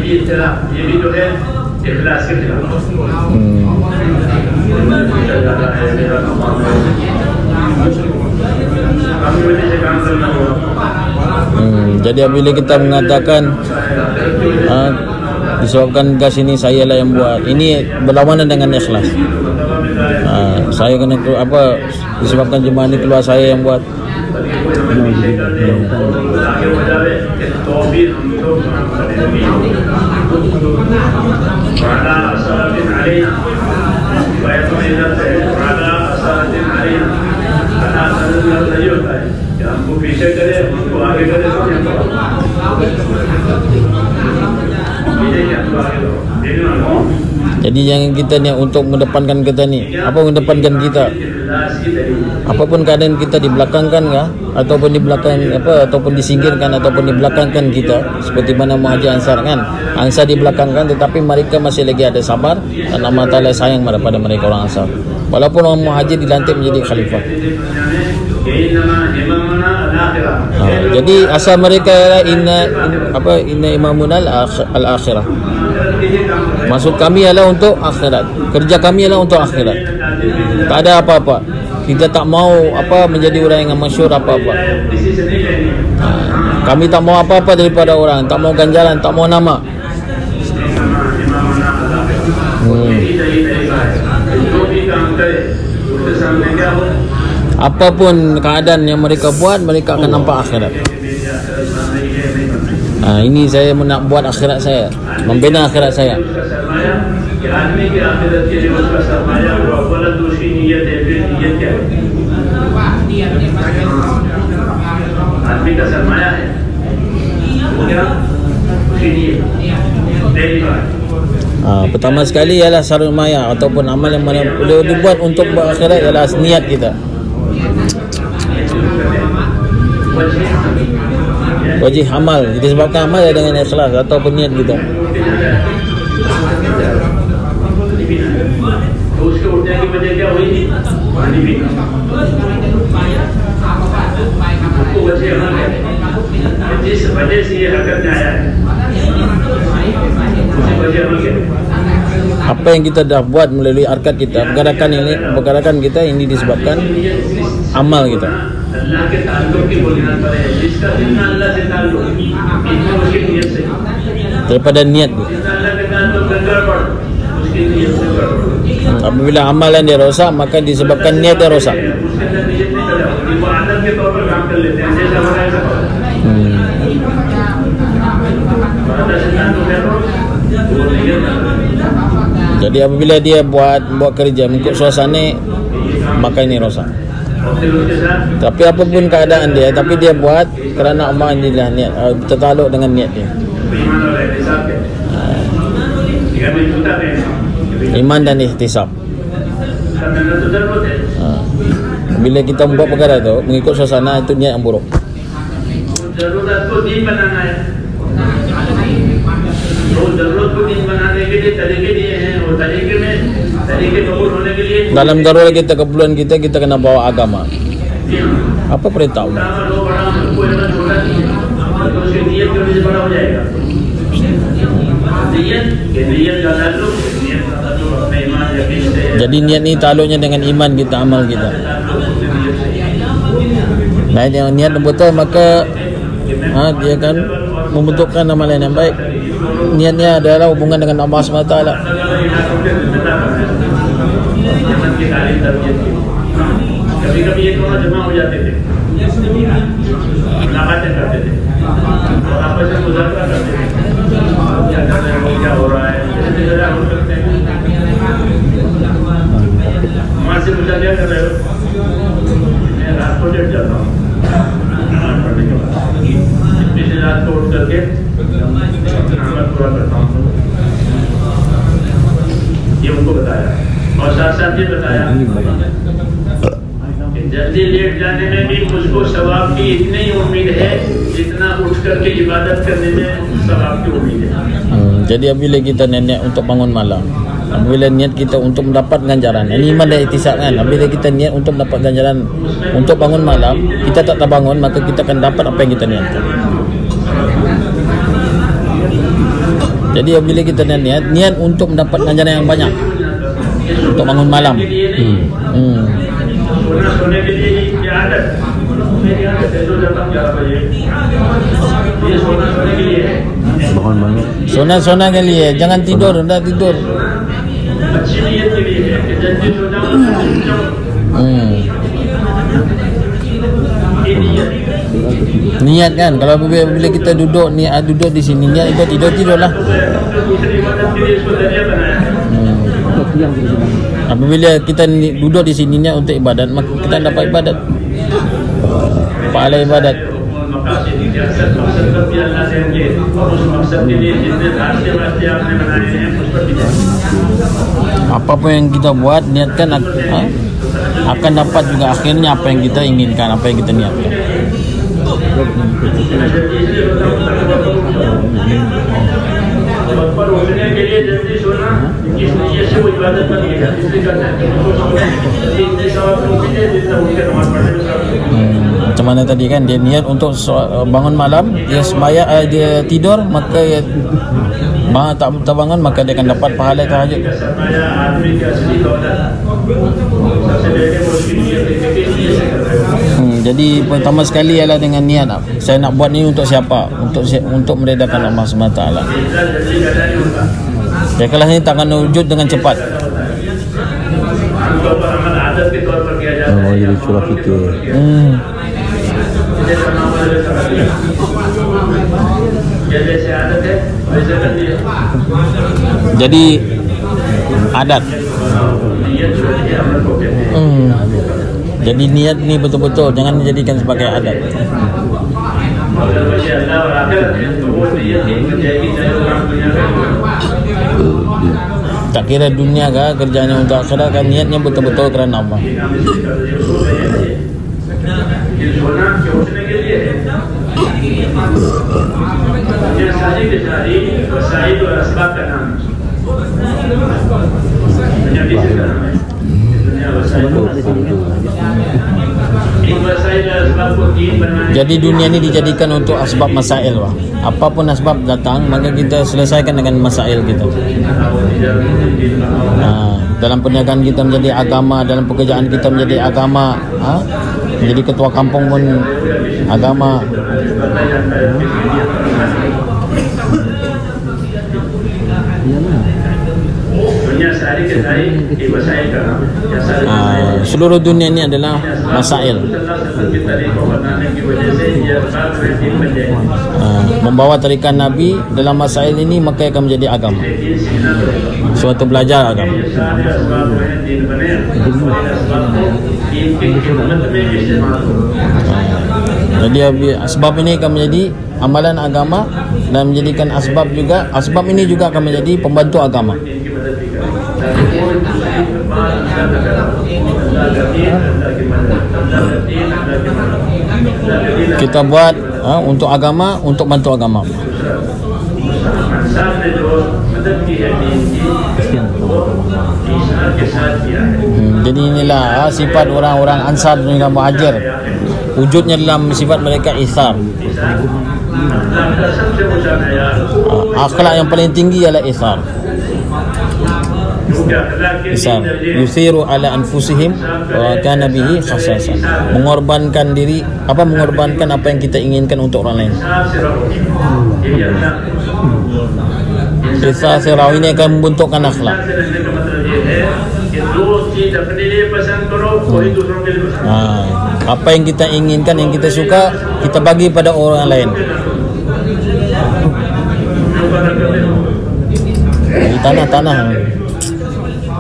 भी जो है इखलास के खिलाफ पूछा जा रहा है। मेरा मकाम है, कम वजह से काम करना होगा। Jadi apabila kita mengatakan disebabkan gas ini saya lah yang buat, ini berlawanan dengan ikhlas. Saya kena disebabkan jemaah ini keluar saya yang buat. Jadi jangan kita ni untuk mendepankan kita ni. Apa mendepankan kita? Apapun keadaan kita dibelakangkan ya, ataupun di belakang ataupun disingkirkan ataupun dibelakangkan kita, seperti mana Muhajir Ansar kan. Ansar dibelakangkan tetapi mereka masih lagi ada sabar dan Allah Taala sayang pada mereka orang Ansar. Walaupun orang Muhajir dilantik menjadi khalifah. Jadi asal mereka ialah inna imamuna al-akhirah. Maksud kami ialah untuk akhirat. Kerja kami ialah untuk akhirat. Tak ada apa-apa. Kita tak mau menjadi orang yang masyhur apa-apa. Kami tak mau apa-apa daripada orang, tak mau ganjaran, tak mau nama. Apapun keadaan yang mereka buat, mereka akan nampak akhirat. Ini saya nak buat akhirat saya, membina akhirat saya. Pertama sekali ialah sarung maya ataupun amal yang mana boleh dibuat untuk berakhirat ialah niat kita. Wajib amal, disebabkan amal dengan ikhlas ataupun niat kita. Apa yang kita dah buat melalui arkat kita, pergerakan kita ini disebabkan amal kita. Daripada niat dia. Apabila amalan dia rosak, maka disebabkan niat dia rosak. Jadi apabila dia buat kerja mengikut suasana, maka ini rosak. Tapi apapun keadaan dia, tapi dia buat kerana Allah inilah niat, tertaluk dengan niat dia. Iman dan ihtisab. Bila kita membuat perkara tu mengikut suasana, itu niat yang buruk. Dalam darurat kita, keperluan kita kena bawa agama. Apa perintah Allah? Jadi niat ni taluknya dengan iman kita, amal kita. Nah, yang niat betul maka dia akan membentukkan amalan yang baik. Niatnya adalah hubungan dengan Allah SWT. कभी-कभी एक वहाँ जमा हो जाते थे, मुलाकातें करते थे और आपस में मुज़ाकरा करते थे, क्या कर रहे हो, क्या हो रहा है, जैसे हम करते हैं। वहाँ से पूछा क्या कर रहे हो, मैं रात को लेट जाता हूँ, पिछली रात को उठ करके नमाज़ पूरा करता हूँ। ये उनको बताया और साथ साथ ये बताया जल्दी लेट जाने में भी मुझको सवाब की इतनी ही उम्मीद है जितना उठ करके इबादत करने में सवाब की उम्मीद है। Jadi apabila kita niat untuk bangun malam, apabila niat kita untuk mendapat ganjaran, ini iman dan ihtisab kan. Apabila kita niat untuk mendapat ganjaran untuk bangun malam, kita tak terbangun, maka kita akan dapat apa yang kita niatkan. Jadi apabila kita niat untuk mendapat ganjaran yang banyak untuk bangun malam. सोने के लिए ये आदत मेरी आदत है, जो जब 11 बजे ये सोना सोने के लिए है, Bangun bangun. Sona ke liye, jangan tidur, dah tidur. अच्छी नीयत के लिए है कि जल्दी सो जाओ। ये नीयत Niat kan, kalau bila kita duduk di sini, niat itu tidurlah. दूसरी इबादत के लिए इसको जरिया बनाया है। Apabila kita duduk di sini niat untuk ibadat, maka kita dapat ibadat, pahala ibadat. मकासद की अक्सर मकसद पर भी अल्लाह देंगे और उस मकसद के लिए जितने रास्ते वास्ते आपने बनाए हैं उस पर भी जाएंगे। Apapun yang kita buat, niatkan akan dapat juga akhirnya apa yang kita inginkan, apa yang kita niatkan. पर उठने के लिए जल्दी सोना इस नीयत से वो इबादत बन गई, इसलिए करना है इतने सवाब लोग मिले जितना उठ के नमाज पढ़ने में Macam mana tadi kan, dia niat untuk bangun malam, dia sembahyang, dia tidur, maka tak terbangun, maka dia akan dapat pahala tahajud. सरमाया आदमी की असली दौलत सबसे पहले वो उसकी नीयत देखने के लिए से करना है। Jadi pertama sekali ialah dengan niat, saya nak buat ni untuk siapa? Untuk meredakan Allah SWT. जल्दी करना नहीं होता, Ikhlas ni tak akan wujud dengan cepat. उनके ऊपर अमल आदत के तौर पर किया जाता है। Jadi curah fikir. जैसे नाम वैसा कर लिया, जैसे आदत है वैसे कर लिया। Jadi adat. नीयत जो है अमल को कहते हैं। Jadi niat ni betul-betul jangan dijadikan sebagai adat. अगर वैसे अल्लाह और आखिरत है तो वो नीयत ही बन जाएगी, चाहे वो काम दुनिया का ही हो। Tak kira dunia ke kerjanya untuk akhirat kan, niatnya betul-betul kerana Allah. काम इसलिए कर रहे हो, सो रहे हैं ये सोना के उठने के लिए है। ये सारी के सारी वसाइल और असबाब का नाम है। दुनिया किसका नाम है? दुनिया वसाइल। इन वसाइल और असबाब को दीन बनाने Jadi dunia ni dijadikan untuk asbab masail lah. Apapun asbab datang, maka kita selesaikan dengan masail kita. Dalam perniagaan kita menjadi agama, dalam pekerjaan kita menjadi agama, menjadi ketua kampung pun agama. दुनिया सारी के सारी ये वसाइल का नाम है। सारी Seluruh dunia ini adalah masail. के तरीकों बनाने की वजह से ये असबाब में दीन बन जाएगी। Membawa tarikan Nabi dalam masail ini, maka akan menjadi agama, दीन सीखना पड़ेगा। suatu belajar agama. ये सारे असबाब में दीन बने, इन असबाब को दीन की खिदमत में इस्तेमाल करो। Jadi asbab ini akan menjadi amalan agama dan menjadikan asbab ini juga akan menjadi pembantu agama. दीन की मदद भी करो ताकि कोई दूसरी बात अल्लाह न करे। अल्लाह का दीन, अल्लाह की मदद, अल्लाह का दीन, अल्लाह की मदद, अल्लाह का दीन। Kita buat untuk agama, untuk bantu agama. इंसान ने जो मदद की है दीन की, वो ईसा के साथ किया है। Jadi inilah sifat orang-orang Ansar dan Muhajir. Wujudnya dalam sifat mereka isar. अल्लाह का सबसे ऊंचा मेयार Akhlak yang paling tinggi ialah isar. क्या अल्लाह के Isar. दीन दर्जे Yusiru ala anfusihim wa kana bihi khasasan. Mengorbankan diri, mengorbankan apa yang kita inginkan untuk orang lain. हिसाब से रहो, यही अल्लाह Isar sirau ini akan membentukkan akhlak. से रहने का मतलब ये है कि जो चीज अपने लिए पसंद करो वही दूसरों के लिए पसंद Apa yang kita inginkan, yang kita suka, kita bagi pada orang lain. Di tanah-tanah,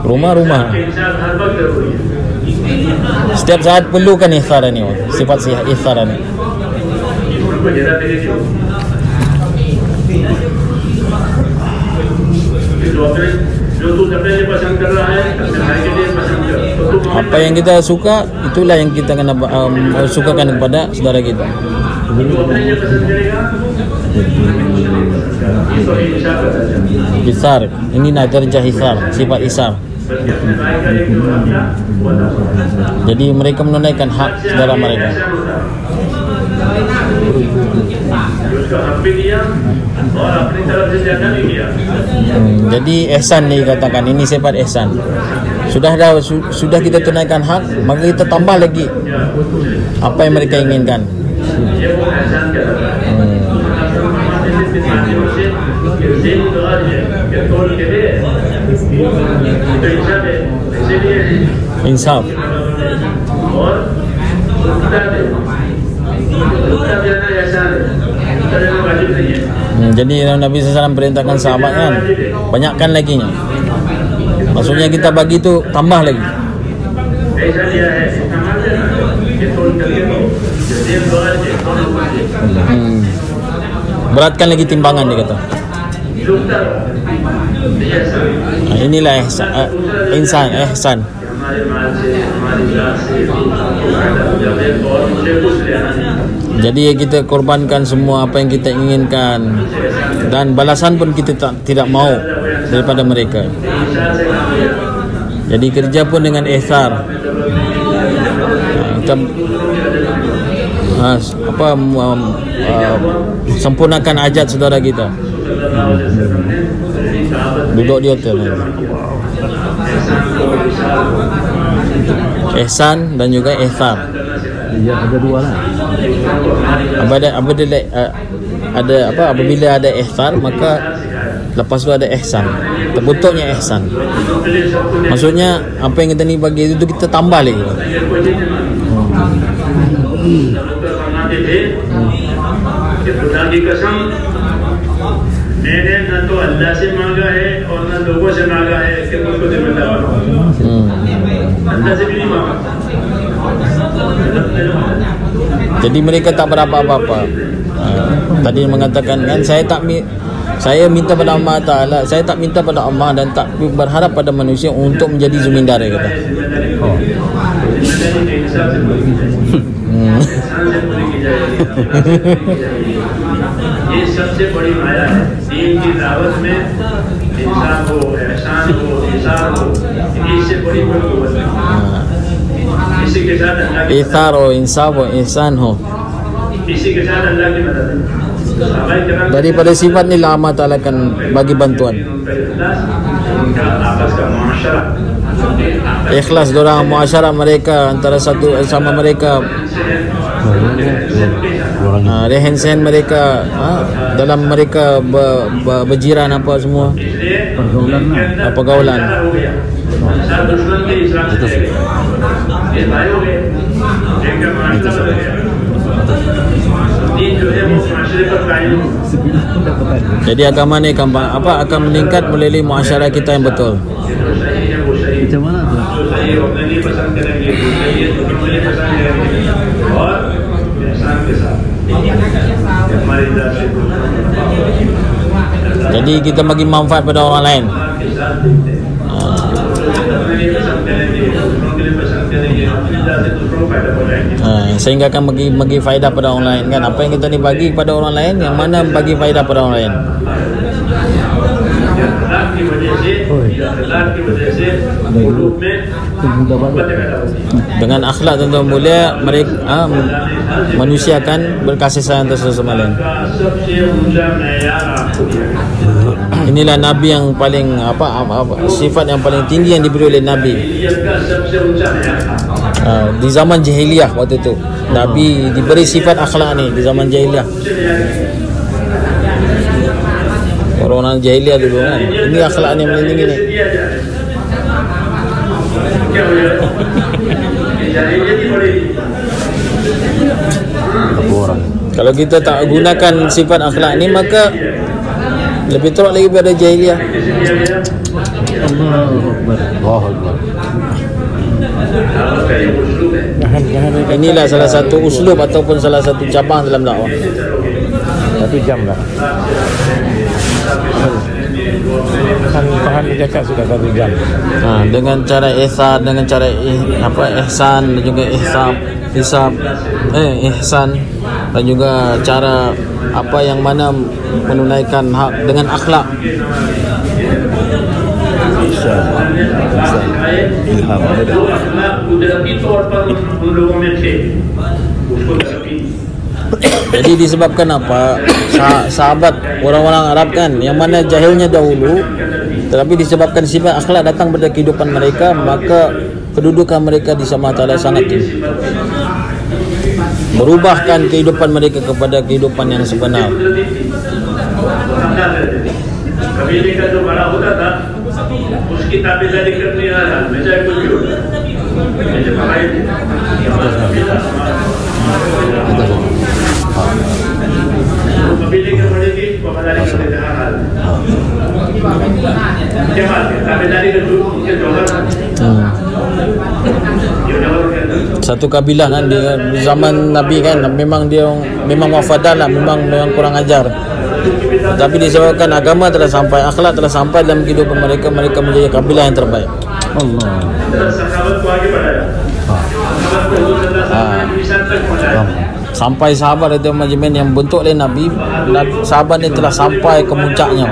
rumah-rumah. इंसान हर वक्त जरूरी है। Setiap saat perlukan ihsar ini, sifat ihsar ini. उनको जरा दे दीजिए। जो तू अपने लिए पसंद कर रहा है अपने भाई के लिए पसंद कर, तो Apa yang kita suka, itulah yang kita kena sukakan kepada saudara kita. Hisar, ini darjah hisar, sifat hisar. Jadi mereka menunaikan hak saudara mereka. Jadi ihsan dikatakan, ini sifat ihsan. Sudah kita tunaikan hak, maka kita tambah lagi apa yang mereka inginkan. Insaf. Jadi Nabi SAW perintahkan sahabatnya, banyakkan lagi nya. Maksudnya kita bagi itu tambah lagi. Beratkan lagi timbangan, dia kata. Inilah ihsan. Jadi kita korbankan semua apa yang kita inginkan, dan balasan pun kita tidak mau daripada mereka. Jadi kerja pun dengan ihsar. Kita sempurnakan hajat saudara kita. Duduk di hotel. Ihsan dan juga ihsar. Ya, ada dua lah. Apabila ada ihsar, maka lepas itu ada ihsan. Terbentuknya ihsan. Maksudnya apa yang kita ni bagi itu kita tambah lagi. मैंने न तो अल्लाह से मांगा है और न लोगों से मांगा है कि मुझको जिम्मेदार बनाओ। अल्लाह से भी नहीं मांगा। Jadi mereka tak berapa apa-apa. Tadi mengatakan kan, saya minta pada Allah Ta'ala, saya tak minta pada Allah dan tak berharap pada manusia untuk menjadi zumindar, kata. ये सबसे बड़ी माया है दीन की दावत में। इंसान हो, एहसान हो, इसार हो, इससे बड़ी कोई कुव्वत नहीं। इसी के साथ अल्लाह की Ithar ho, insaf ho, ihsan ho. इसी के साथ अल्लाह की मदद है। Daripada sifat ni Allah Ta'ala akan bagi bantuan. उनका आपस का मुआशरा, Ikhlas dorang muasyarah mereka antara satu sama mereka. Rehensen mereka, dalam mereka berjiran apa semua, pergaulan. Jadi agama ni akan meningkat melalui muasyarah kita yang betul. Macam mana tu? Jadi kita bagi manfaat pada orang lain. Sehingga akan bagi faedah pada orang lain, kan? Apa yang kita ni bagi pada orang lain, yang mana bagi faedah pada orang lain. Dengan akhlak tuan-tuan mulia, mereka manusia akan berkasih sayang antara sesama lain. Inilah Nabi yang paling sifat yang paling tinggi yang diberi oleh Nabi. Di zaman jahiliyah waktu itu Nabi diberi sifat akhlak ni di zaman jahiliyah. Orang-orang jahiliyah dulu kan, ini akhlak ni paling tinggi ni. Kalau kita tak gunakan sifat akhlak ni, maka lebih teruk lagi pada jahiliyah. Inilah salah satu uslub ataupun salah satu cabang dalam dakwah. 1 jam lah. Tahan bercakap sudah 1 jam. Dengan cara ihsan, dengan cara ihsan dan juga ihsan dan juga cara apa yang mana menunaikan hak dengan akhlak. ilham ada. Jadi disebabkan apa? Sahabat orang-orang Arab kan yang mana jahilnya dahulu, tetapi disebabkan sifat akhlak datang pada kehidupan mereka, maka kedudukan mereka di sama Ta'ala sangat tinggi. Merubahkan kehidupan mereka kepada kehidupan yang sebenar. कबीले का जो बड़ा होता था उसकी ताबेदारी करने आ रहा मैं चाहे कुछ भी हो मुझे पढ़ाई कबीले के बड़े की वफादारी करने जा रहा क्या बात है ताबेदारी का जो उनके जौहर Satu kabilah kan di zaman Nabi kan memang wafadah lah, memang kurang ajar. Tapi disebabkan agama telah sampai, akhlak telah sampai dalam kehidupan mereka, mereka menjadi kabilah yang terbaik. Allah. Sampai sahabat itu majlis yang bentuk oleh Nabi, sahabat ini telah sampai ke puncaknya.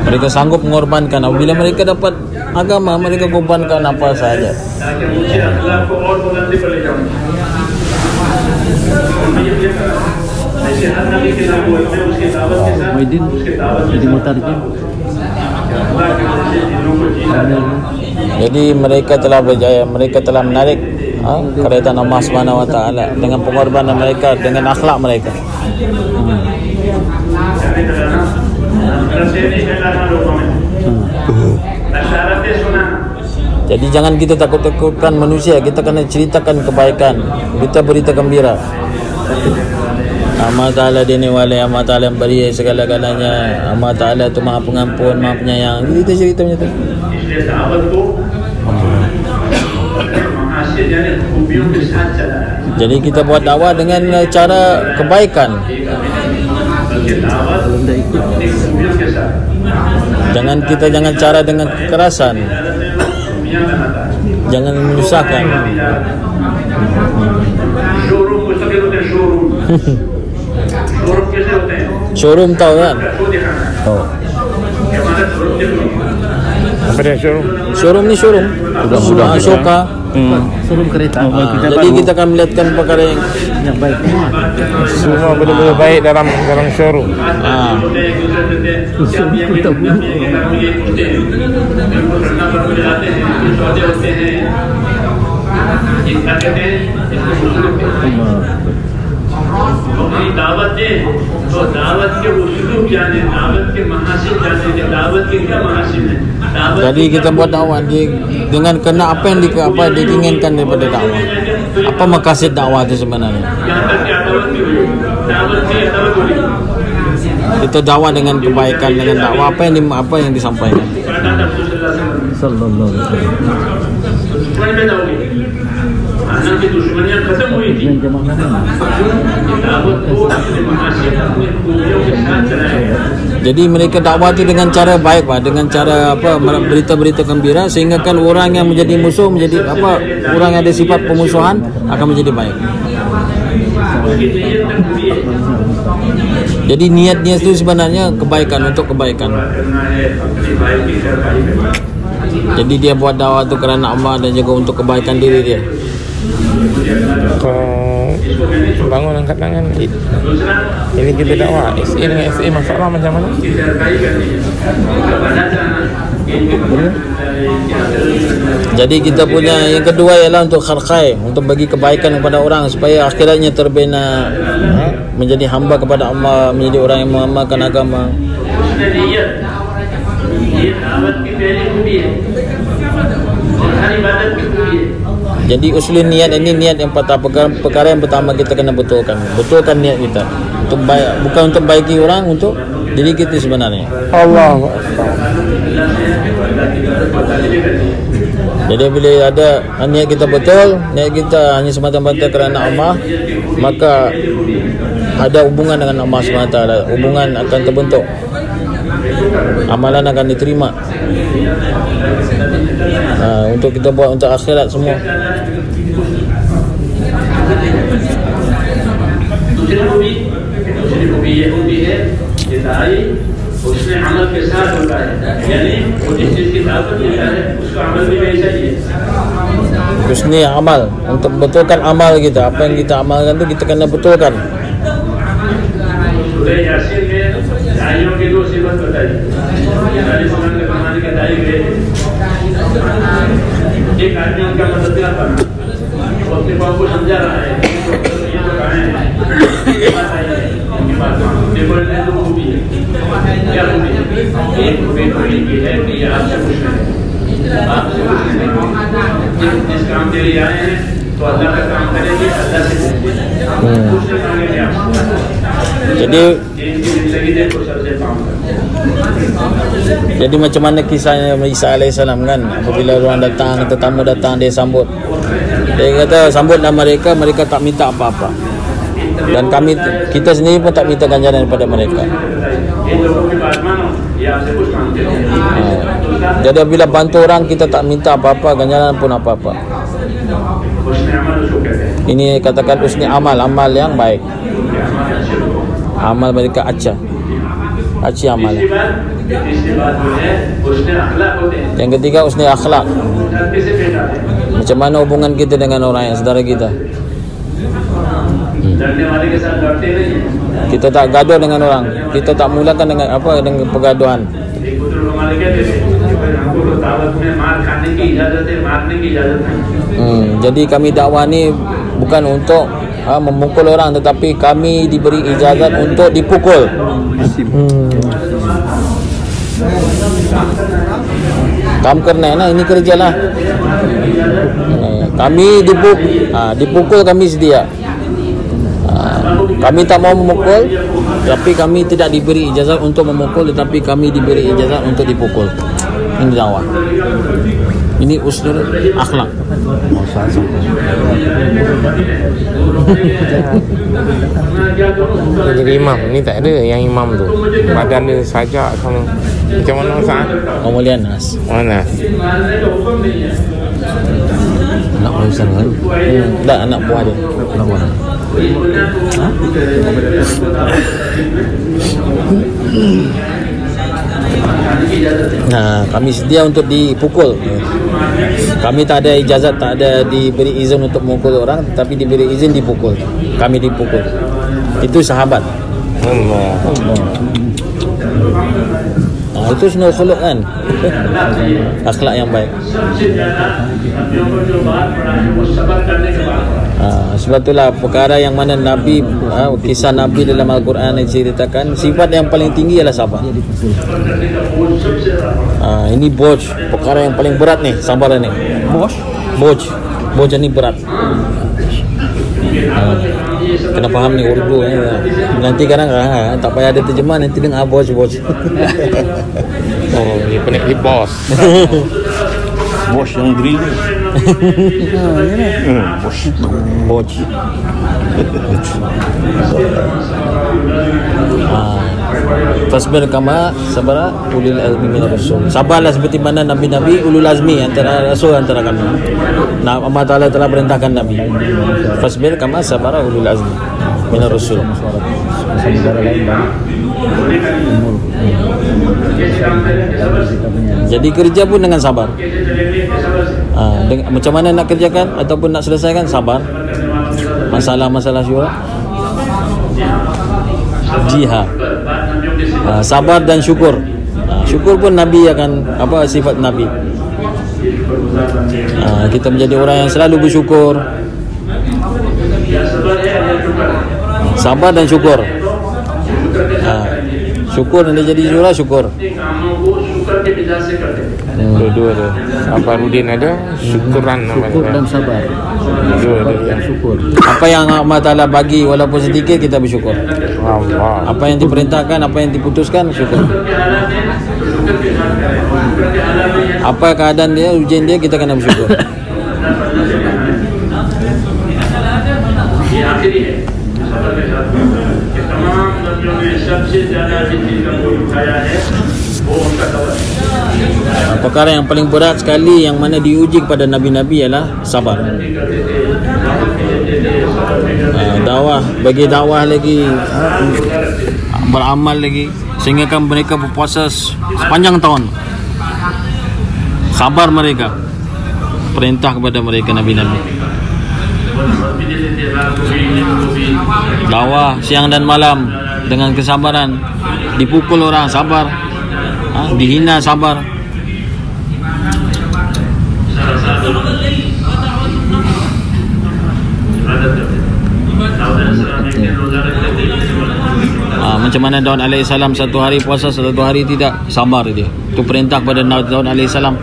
Mereka sanggup mengorbankan. Apabila mereka dapat agama, mereka korbankan apa saja. Jadi mereka telah berjaya, mereka telah menarik kereta Allah Subhanahu wa taala dengan pengorbanan mereka, dengan akhlak mereka. Jadi jangan kita takut-takutkan manusia, kita kena ceritakan kebaikan, kita berita gembira. Allah Ta'ala dini wali, Allah Ta'ala beri segala-galanya, Allah Ta'ala itu maha pengampun, maha penyayang. Kita cerita macam tu. Jadi kita buat dakwah dengan cara kebaikan. Jangan cara dengan kekerasan. Jangan menyusahkan. Showroom tahu kan? Tahu. Apa dia showroom? Showroom ni showroom. Sudah Ashoka. Showroom kereta. Jadi kita akan melihatkan perkara yang baik. Semua betul-betul baik dalam showroom. दावत दे तो दावत के उसूल जाने, दावत के महासिल जाने, दावत के क्या महासिल है. Jadi kita buat dakwah dengan kena apa yang diinginkan daripada dakwah. Apa maqasid dakwah itu sebenarnya? Kita dakwah dengan kebaikan, dengan dakwah apa yang disampaikan. Sallallahu alaihi wasallam. की दुश्मनियां खत्म हुई थी. दावत को अपने महासिल, अपने खूबियों के साथ चलाया. Jadi mereka dakwah itu dengan cara baik, Pak, dengan cara berita-berita gembira, sehingga kan orang yang menjadi musuh menjadi orang yang ada sifat pemusuhan akan menjadi baik. Jadi niatnya itu sebenarnya kebaikan, untuk kebaikan. Jadi dia buat dakwah itu kerana Allah dan juga untuk kebaikan diri dia. Bangun angkat tangan. Ini kita dakwah SE dengan SE masalah macam mana? Jadi kita punya yang kedua ialah untuk khair, untuk bagi kebaikan kepada orang supaya akhiratnya terbina menjadi hamba kepada Allah, menjadi orang yang mengamalkan agama. Jadi usul niat ini, niat yang perkara yang pertama kita kena betulkan niat kita untuk baik, bukan untuk baiki orang, untuk diri kita sebenarnya. Allah. Jadi bila ada niat kita betul, niat kita hanya semata-mata kerana Allah, maka ada hubungan dengan Allah SWT. Hubungan akan terbentuk, amalan akan diterima. Untuk kita buat untuk akhirat semua. उसने अमल के साथ होता है, यानी वो जिस चीज की दावत देता है उसका अमल भी वैसा ही है. Husni amal, untuk betulkan amal kita, apa yang kita amalkan itu kita kena betulkan. सूरह यासीन में दाइयों की दो सिफत बताई. सारे समाज के जमाने के दाई गए, एक आदमी उनका मददगार बना, वो अपने कौम को समझा रहा है ये तो कहा है ये बात आई है, ये बात देखो ने तो खूबी है. क्या खूबी है? एक बेहतरीन की है कि ये आपसे खुश है, आपसे खुश है. जिस काम के लिए आए हैं तो अल्लाह का काम करेंगे, अल्लाह से खुश रहेंगे. Jadi इनकी जिंदगी देखो सबसे काम Jadi macam mana kisahnya Isa AS kan, apabila orang datang, tetamu datang, dia sambut. Dia kata sambutlah mereka, mereka tak minta apa-apa. Dan kita sendiri pun tak minta ganjaran daripada mereka. Jadi bila bantu orang, kita tak minta apa-apa, ganjaran pun apa-apa. Ini katakan husni amal, amal yang baik. Amal mereka acah amal. Yang ketiga husni akhlak. Macam mana hubungan kita dengan orang yang saudara kita. Kita tak gaduh dengan orang, kita tak mulakan dengan dengan pergaduhan. Jadi kami dakwah ni bukan untuk memukul orang, tetapi kami diberi ijazat untuk dipukul. Kamu kerana ini kerjalah. Kami dipukul kami sedia. Kami tak mau memukul, tapi kami tidak diberi ijazat untuk memukul, tetapi kami diberi ijazat untuk dipukul. Ini dakwah. Ini usul akhlak. Jadi imam ni tak ada yang imam tu. Badan dia sajak sama. Macam mana Ustaz? Kemuliaan Nas. Mana? Anak Ustaz kan? Tak, anak buah dia. Anak mana? Kami sedia untuk dipukul. Kami tak ada ijazat, tak ada diberi izin untuk memukul orang, tetapi diberi izin dipukul. Kami dipukul. Itu sahabat. Allah. Itu sunnah khuluq kan. Akhlak yang baik. Sebab itulah perkara yang mana Nabi, kisah Nabi dalam Al-Quran diceritakan, sifat yang paling tinggi ialah sabar. Ini boj, perkara yang paling berat nih, sabar ni. Boj ni berat. Kena faham ni Urdu nanti kadang tak payah ada terjemah, nanti dengar boj. Oh, dia penik di bos. Bos yang grill ni. Boj. Fasbir kama sabara ulul azmi minar rasul. Sabarlah seperti mana nabi-nabi ulul azmi antara rasul antara kami. Allah Taala telah perintahkan Nabi. Fasbir kama sabara ulul azmi minar rasul. Jadi kerja pun dengan sabar. Macam mana nak kerjakan ataupun nak selesaikan, sabar. Masalah-masalah syurah, jihad. Sabar dan syukur. Syukur pun Nabi akan sifat Nabi. Kita menjadi orang yang selalu bersyukur. Sabar dan syukur. Syukur nanti jadi surah syukur. Dua-dua ada. Sabarudin ada, syukuran Syukur dan sabar. Dua Yang syukur. Apa yang Allah Ta'ala bagi walaupun sedikit, kita bersyukur. Allah. Apa yang diperintahkan, apa yang diputuskan, syukur. Apa keadaan dia, ujian dia, kita kena bersyukur. ये आखिरी है सफर के साथ कि तमाम नबियों में सबसे ज्यादा जिस चीज का कोई उठाया है वो उनका तवज्जुह। Perkara yang paling berat sekali yang mana diuji kepada nabi-nabi ialah sabar. Dakwah, bagi dakwah lagi, beramal lagi, sehingga kan mereka berpuasa sepanjang tahun. Sabar mereka, perintah kepada mereka nabi-nabi. Dakwah siang dan malam dengan kesabaran. Dipukul orang, sabar. Dihina, sabar. Macam mana Daud alaihissalam satu hari puasa, satu hari tidak, sabar dia. Itu perintah kepada Daud alaihissalam.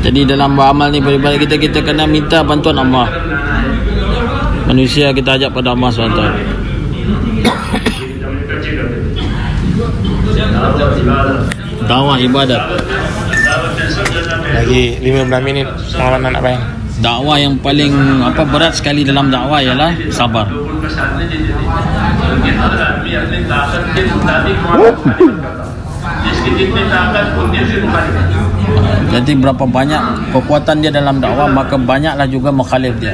Jadi dalam beramal ni, beribadah kita kena minta bantuan Allah. Manusia kita ajak pada Allah SWT. Dakwah ibadat. Lagi 15 minit Maulana nak bayang. Dakwah yang paling berat sekali dalam dakwah ialah sabar. Jadi berapa banyak kekuatan dia dalam dakwah, maka banyaklah juga mukhalif dia.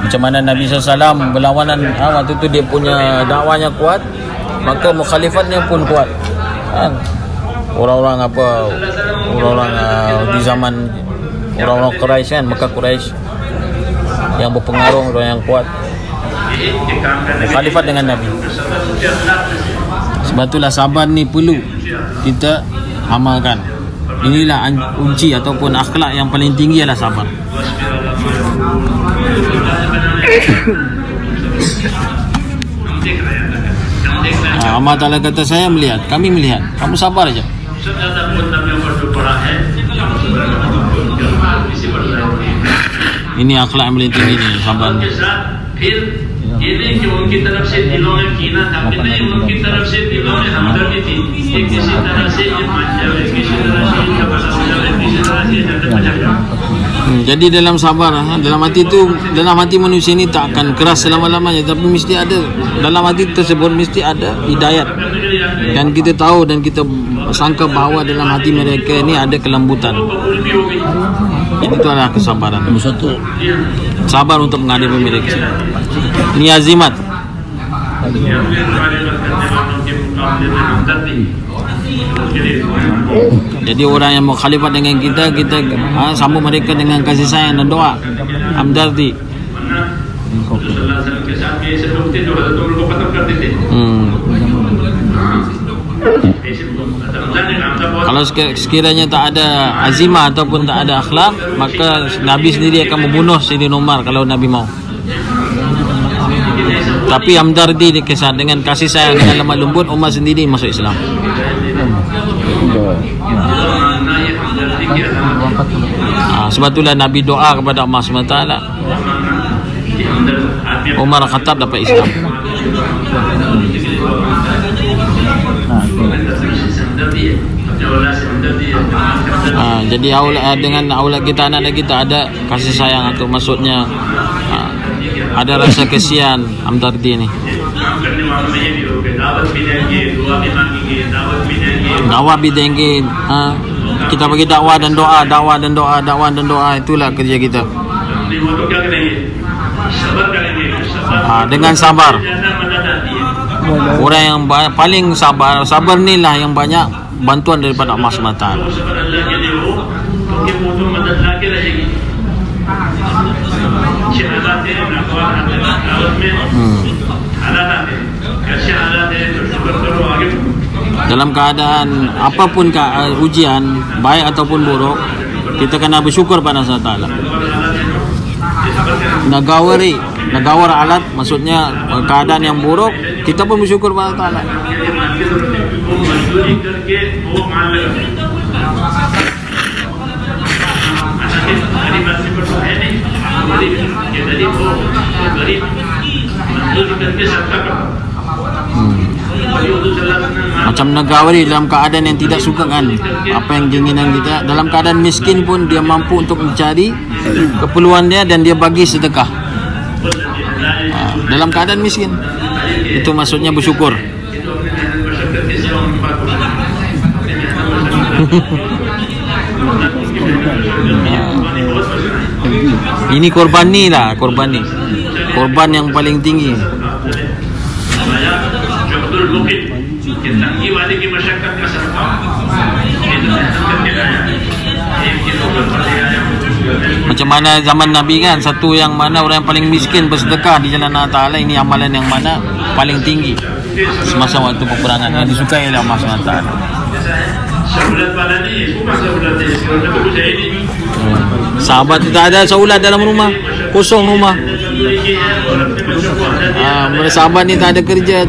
Macam mana Nabi SAW berlawanan, waktu itu dia punya dakwahnya kuat, maka mukhalifatnya pun kuat. Orang-orang di zaman orang-orang Quraisy kan, Mekah Quraisy yang berpengaruh, orang yang kuat, mukhalifat dengan Nabi. Sebab itulah sabar ni perlu kita amalkan. Inilah uji ataupun akhlak yang paling tinggi ialah sabar. Allah Ta'ala kata, saya melihat, kami melihat, kamu sabar aja. Ini akhlak yang paling tinggi ni, sabar ni. ये नहीं कि उनकी तरफ से दिलों में कीना था, नहीं, उनकी तरफ से दिलों में हमदर्दी थी कि किसी तरह से ये मान जाए, किसी तरह से इनका भला हो जाए, किसी तरह से जन्नत में जाए. Jadi dalam sabar, dalam hati manusia ini tak akan keras selama-lamanya, tapi mesti ada, dalam hati tersebut mesti ada hidayat. Dan kita tahu dan kita sangka bahawa dalam hati mereka ini ada kelembutan. Itu adalah kesabaran. Sabar untuk menghadapi mereka. Ini azimat. Jadi orang yang mukhalifat dengan kita sambung mereka dengan kasih sayang dan doa, hamdardi. Kalau sekiranya tak ada azimah ataupun tak ada akhlak, maka Nabi sendiri akan membunuh Sayyidina Umar kalau Nabi mau. Tapi hamdardi dikisah dengan kasih sayang, dengan lemah lembut, Umar sendiri masuk Islam. Sebab itulah Nabi doa kepada Allah SWT, Umar Khattab dapat Islam. Jadi dengan aulad kita, anak-anak kita ada kasih sayang, atau maksudnya ada rasa kesian, hamdardi ni. Dakwah bidengin, kita bagi dakwah dan doa, dakwah dan doa, dakwah dan doa, itulah kerja kita. Dengan sabar. Orang yang paling sabar ni lah yang banyak bantuan daripada Allah SWT. Dalam keadaan apapun ujian, baik ataupun buruk, kita kena bersyukur pada Allah SWT. Nagawar alat, maksudnya keadaan yang buruk, kita pun bersyukur pada Allah Ta'ala. गरीब आदमी पर तो है नहीं, ये गरीब हो, गरीब मजदूर करके सबका करो। Macam negawari dalam keadaan yang tidak suka kan apa yang keinginan kita, dalam keadaan miskin pun dia mampu untuk mencari keperluan dia dan dia bagi sedekah. Dalam keadaan miskin, itu maksudnya bersyukur. Ini korban ni lah, korban yang paling tinggi. Macam mana zaman Nabi kan, satu yang mana orang yang paling miskin bersedekah di jalan Allah Ta'ala, ini amalan yang mana paling tinggi semasa waktu peperangan yang disukai oleh Allah SWT. Sahabat tidak ada saulat dalam rumah, kosong rumah. Sahabat ni tak ada kerja.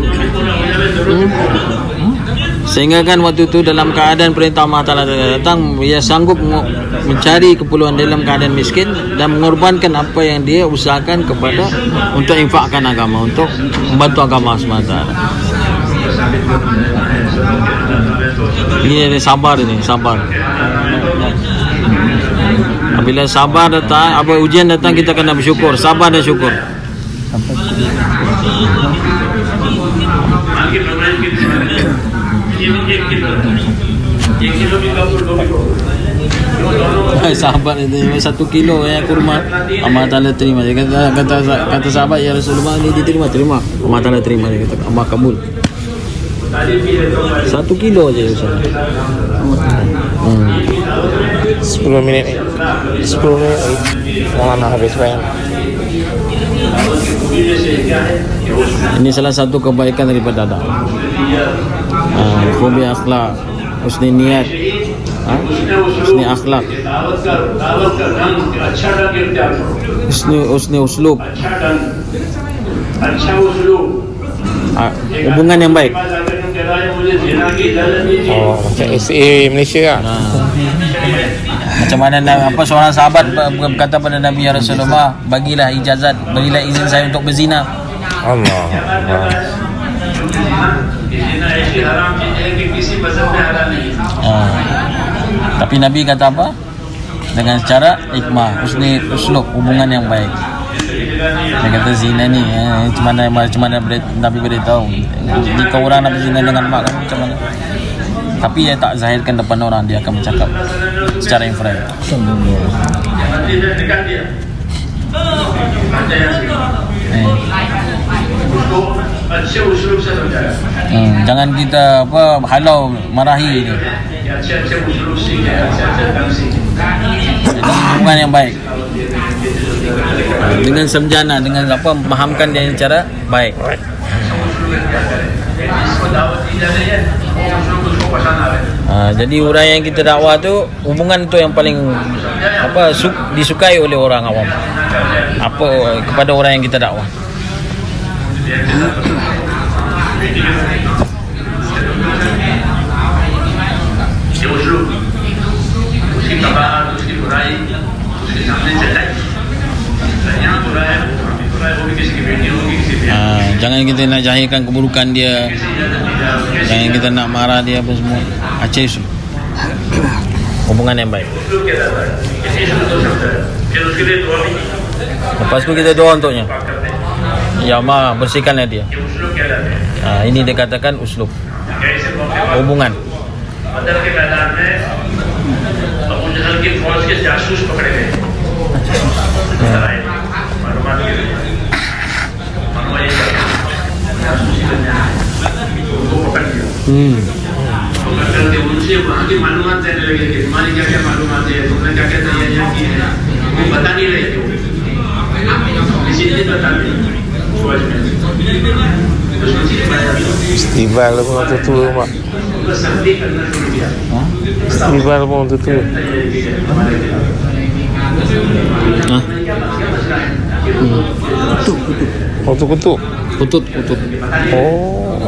Sehingga kan waktu itu dalam keadaan perintah Allah Ta'ala datang, ia sanggup mencari keperluan dalam keadaan miskin dan mengorbankan apa yang dia usahakan kepada untuk infakkan agama, untuk membantu agama SWT. Ini sabar, ini sabar. Apabila sabar datang, apa ujian datang, kita kena bersyukur, sabar dan syukur. Sahabat itu 1 kilo kurma Allah Ta'ala terima. Dia kata sahabat, ya Rasulullah, ini diterima, terima. Allah Ta'ala terima, dia kata Allah kabul. 1 kilo aja Ustaz. 10 minit Maulana habis bayar. Ini salah satu kebaikan daripada ada. Khubi akhlak, husni niat, husni akhlak, husni uslub, hubungan yang baik. Oh, macam SA Malaysia lah. Macam mana apa seorang sahabat berkata pada Nabi, ya Rasulullah, bagilah ijazat, berilah izin saya untuk berzina. Allah. Tapi Nabi kata apa? Dengan cara hikmah, husni uslub, hubungan yang baik. Dia kata zina ni macam mana Nabi beritahu, jika orang nak berzina dengan mak kan macam mana. Tapi dia tak zahirkan depan orang, dia akan bercakap secara infrared. Jangan kita halau marahi dia. Jadi hubungan yang baik dengan semjana, dengan memahamkan dia cara baik. Jadi orang yang kita dakwah tu, hubungan tu yang paling disukai oleh orang awam kepada orang yang kita dakwah. Jangan kita nak jahilkan keburukan dia, jangan kita nak marah dia apa semua. Aceh su hubungan yang baik. Lepas tu kita doa untuknya, ya Allah bersihkanlah dia. Ini dikatakan uslub, hubungan. उनसे वहाँ की मालूमात देने लगे कि तुम्हारी क्या क्या मालूमात है, तुमने क्या क्या तैयारियाँ की है, वो बता नहीं रहे थे, इसीलिए बता रहे Festival pun tutup mak. Festival pun tutup. Kutuk. Oh.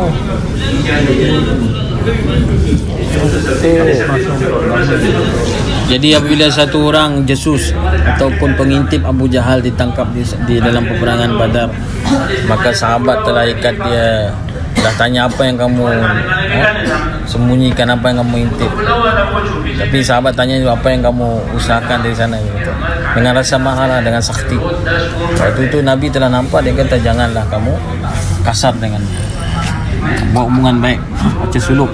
Jadi apabila satu orang jasus ataupun pengintip Abu Jahal ditangkap di dalam peperangan Badar, maka sahabat telah ikat dia, dah tanya apa yang kamu sembunyikan, apa yang kamu intip. Tapi sahabat tanya apa yang kamu usahakan dari sana gitu. Dengan rasa marah, dengan sakti. Waktu itu Nabi telah nampak, dia kata janganlah kamu kasar dengan dia. Bawa hubungan baik, baca suluk,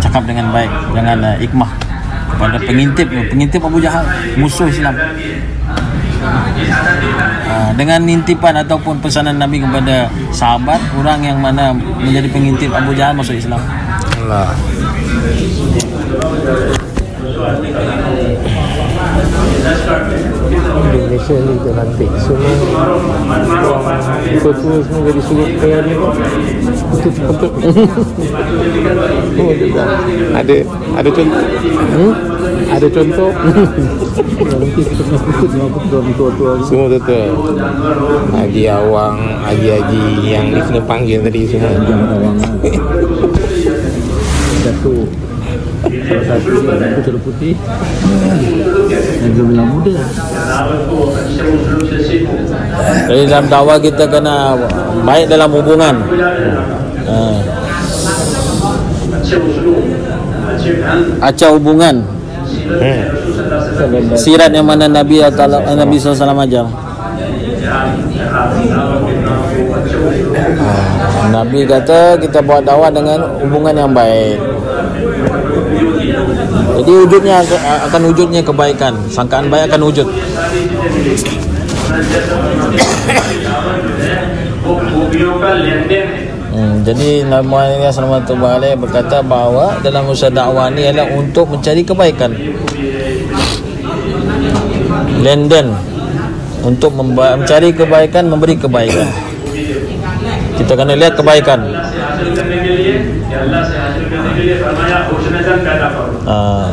cakap dengan baik, jangan ikmah pada pengintip Abu Jahal, musuh Islam. Dengan intipan ataupun pesanan Nabi kepada sahabat, orang yang mana menjadi pengintip Abu Jahal masuk Islam. Allah. Indonesia ni cantik. Semua tua-tua semua jadi sulut kayak ni. Betul. Ada contoh. Ada contoh. Semua betul. Haji Awang, haji-haji yang kena panggil tadi semua. Satu Putera Putih yang gemilang muda. Jadi dalam dakwah kita kena baik dalam hubungan. Acah hubungan. Sirat yang mana Nabi SAW ajar. Nabi kata kita buat dakwah dengan hubungan yang baik. Jadi wujudnya akan wujudnya kebaikan, sangkaan baik akan wujud. Jadi Nabi Muhammad SAW berkata bahawa dalam usaha dakwah ni ialah untuk mencari kebaikan. Lenden untuk mencari kebaikan, memberi kebaikan. Kita kena lihat kebaikan.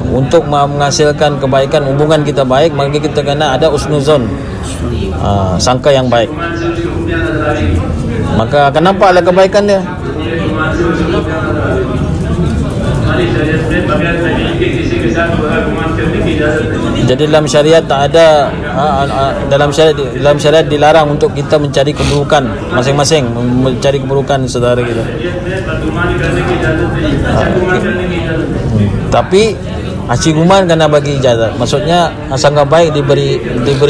Untuk menghasilkan kebaikan, hubungan kita baik, maka kita kena ada usnuzon, sangka yang baik. Maka akan nampaklah kebaikan dia. Jadi dalam syariat tak ada dalam syariat dilarang untuk kita mencari keburukan masing-masing, mencari keburukan saudara kita. Tapi Aciguman kena bagi ijazah. Maksudnya sangka baik diberi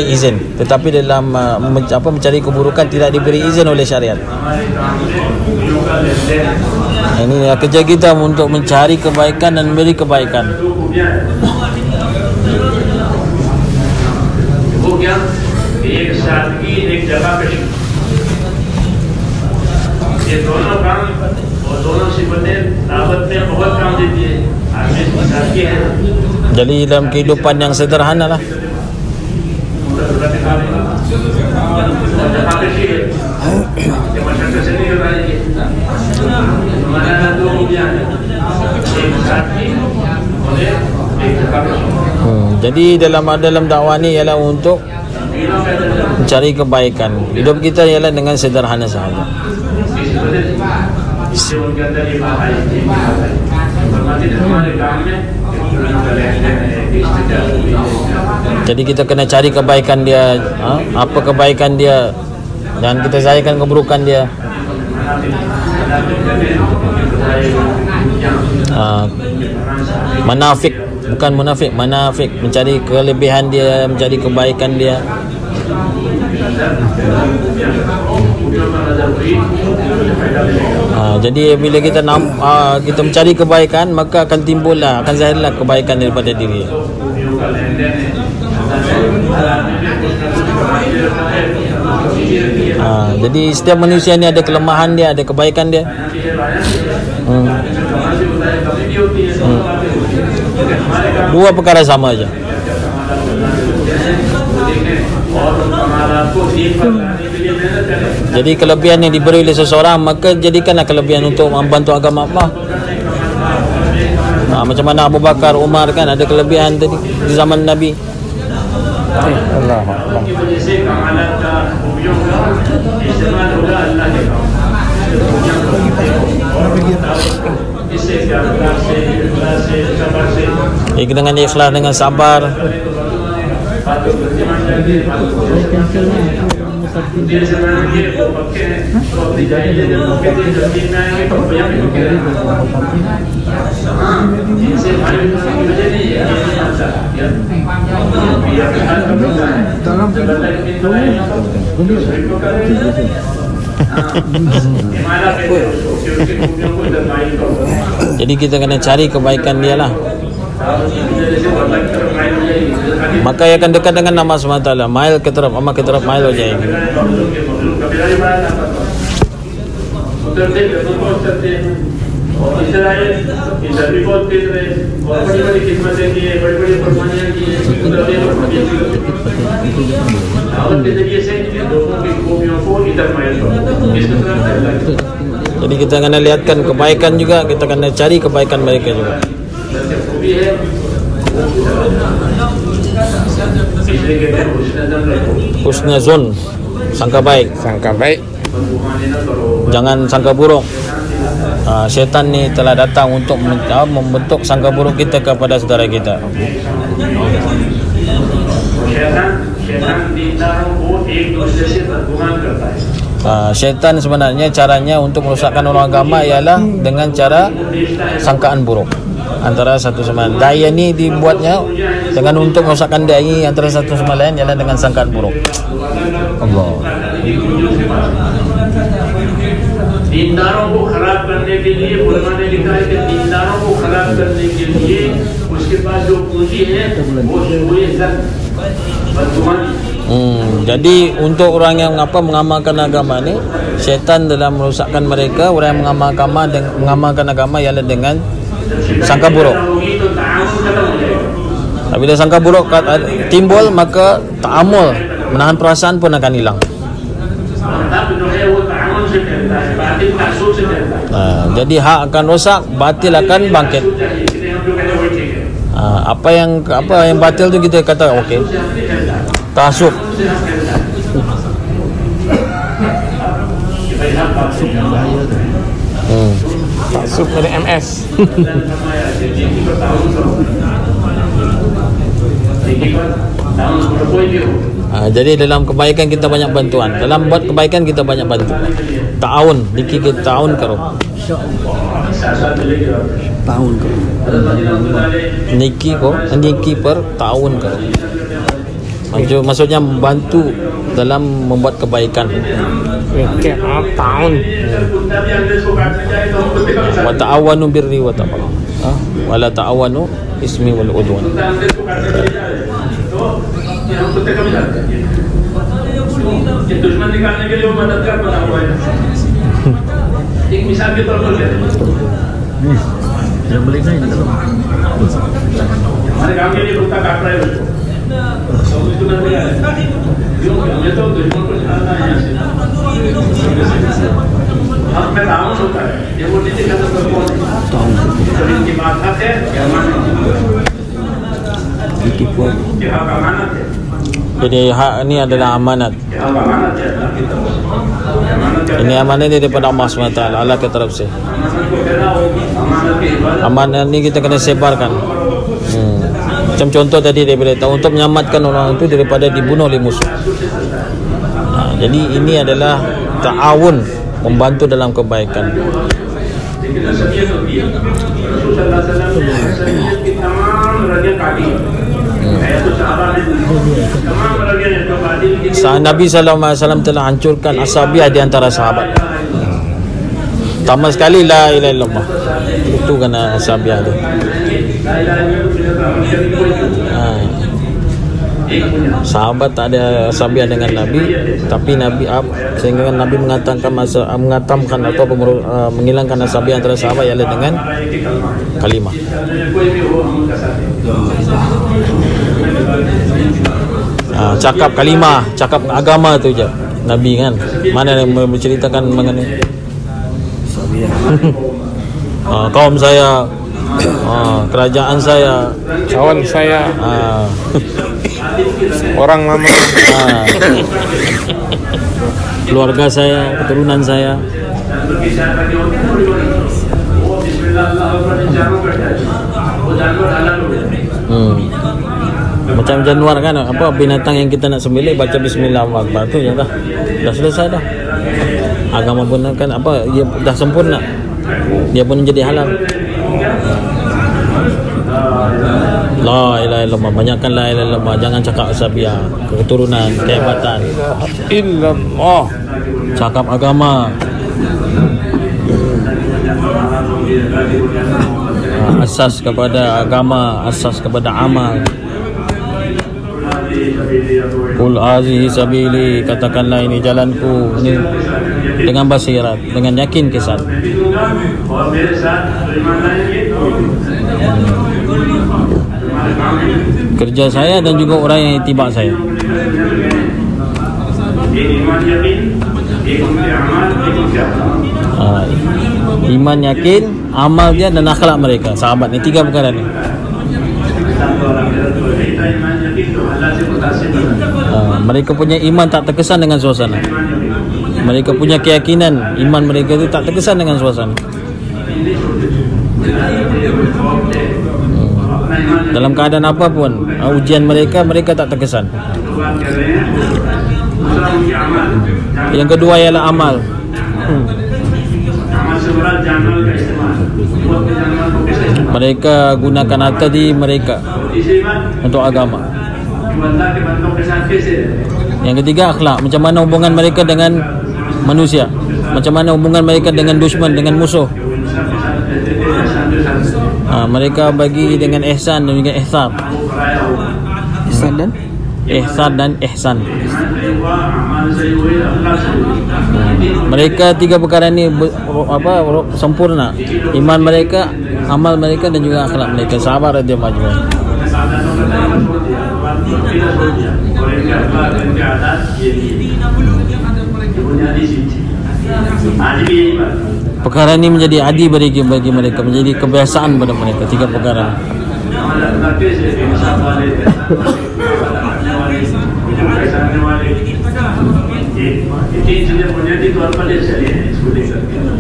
izin, tetapi dalam mencari keburukan tidak diberi izin oleh syariat. Ini kerja kita untuk mencari kebaikan dan memberi kebaikan. Jadi dalam kehidupan yang sederhana lah. Jadi dalam dakwah ni ialah untuk mencari kebaikan. Hidup kita ialah dengan sederhana sahaja. Jadi kita kena cari kebaikan dia, apa kebaikan dia, dan kita zahirkan keburukan dia. Manafik, bukan munafik, manafik, mencari kelebihan dia, mencari kebaikan dia. Jadi bila kita mencari kebaikan, maka akan timbullah, akan zahirlah kebaikan daripada diri. Jadi setiap manusia ni ada kelemahan dia, ada kebaikan dia. Dua perkara sama aja. Jadi kelebihan yang diberi oleh seseorang, maka jadikanlah kelebihan untuk membantu agama Allah. Macam mana Abu Bakar, Umar kan ada kelebihan tadi di zaman Nabi. Allah. dengan ikhlas, dengan sabar. Jadi kita kena cari kebaikan dia lah. Maka ia akan dekat dengan nama SWT. Mail ke taraf, amma ke taraf mail ho jayegi. Jadi kita kena lihatkan kebaikan juga, kita kena cari kebaikan mereka juga. Husnuzon, sangka baik. Sangka baik. Jangan sangka buruk. Syaitan ni telah datang untuk membentuk sangka buruk kita kepada saudara kita. Syaitan sebenarnya caranya untuk merosakkan orang agama ialah dengan cara sangkaan buruk antara satu sama lain. Dai ni dibuatnya dengan untuk merosakkan dai antara satu sama lain ialah dengan sangkaan buruk. Allah. दीनदारों को खराब करने के लिए उलमा ने लिखा है कि दीनदारों को खराब करने के लिए उसके पास जो पूंजी है वो jadi untuk orang yang mengamalkan agama ni, syaitan dalam merosakkan mereka. Orang yang mengamalkan agama ialah dengan sangka buruk. Bila sangka buruk timbul, maka ta'amul, menahan perasaan pun akan hilang. Jadi hak akan rosak, batil akan bangkit. Apa yang batil tu kita kata okey. Ta'assub. Ta'assub dari MS. Jadi dalam kebaikan kita banyak bantuan. Dalam buat kebaikan kita banyak bantu. Ta'awun, niki kita ta'awun karo. Ta'awun karo. Niki per ta'awun karo. Maksudnya membantu dalam membuat kebaikan. Ta'awun. Wa ta'awanu birri wa taqwa. Wala ta'awanu ismi wal udwan. दुश्मन निकालने के लिए वो मददगार बना हुआ है। एक मिसाल के तौर पर हमारे गांव के लिए कुत्ता काट रहा है उसको हमें तो दुश्मन को निकालना है यहाँ से। अब मैं ताउन होता है ये वो नीचे खत्म कर कौन इनकी बात है कि हक अमानत है। Jadi hak ni adalah amanat. Ini amanat ni daripada Allah SWT. Allah ke taraf saya. Amanat ni kita kena sebarkan. Macam contoh tadi dia beritahu untuk menyelamatkan orang itu daripada dibunuh oleh musuh. Jadi ini adalah ta'awun, membantu dalam kebaikan. Nabi SAW telah hancurkan asabiah di antara sahabat. Pertama sekali la ilaha illallah. Itu kena asabiah tu. Sahabat tak ada asabiah dengan Nabi, tapi Nabi sehingga Nabi mengatamkan atau menghilangkan asabiah antara sahabat ialah dengan kalimah. Cakap kalimah, cakap agama tu je Nabi kan. Mana yang menceritakan mengenai kaum saya, kerajaan saya, kawan saya, orang lama, keluarga saya, keturunan saya. Macam januar kan, apa binatang yang kita nak sembelih baca bismillah Allahu akbar tu ya dah. Dah selesai dah. Agama pun kan apa dia dah sempurna. Dia pun menjadi halal. La ilaha illallah, banyakkan la ilaha illallah, jangan cakap asabiah, keturunan, kehebatan. Illallah. Cakap agama. Asas kepada agama, asas kepada amal. Qul hazihi sabili, katakanlah ini jalanku, ini dengan basirat, dengan yakin kesat. Kerja saya dan juga orang yang itibak saya. Iman, yakin, amal dia dan akhlak mereka. Sahabat ni tiga perkara ni. Mereka punya iman tak terkesan dengan suasana. Mereka punya keyakinan, iman mereka itu tak terkesan dengan suasana. Dalam keadaan apapun, ujian mereka tak terkesan. Yang kedua ialah amal. Mereka gunakan harta di mereka untuk agama. Yang ketiga akhlak, macam mana hubungan mereka dengan manusia, macam mana hubungan mereka dengan dushman, dengan musuh. Mereka bagi dengan ihsan dan juga ihsan. Ihsan dan ihsan. Mereka tiga perkara ni sempurna. Iman mereka, amal mereka dan juga akhlak mereka. Sahabat radhiyallahu anhu. Perkara ini menjadi adi bagi mereka, menjadi kebiasaan pada mereka. Tiga perkara.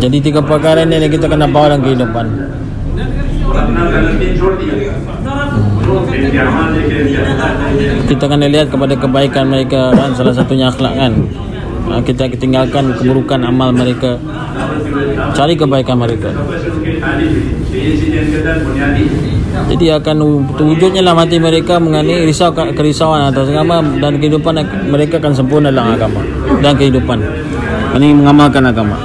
Jadi tiga perkara ini yang kita kena bawa dalam kehidupan. Kita kena lihat kepada kebaikan mereka kan, salah satunya akhlak kan. Kita tinggalkan keburukan amal mereka, cari kebaikan mereka. Jadi akan wujudnya dalam hati mereka mengenai kerisauan atas agama, dan kehidupan mereka akan sempurna dalam agama dan kehidupan. Ini mengamalkan agama.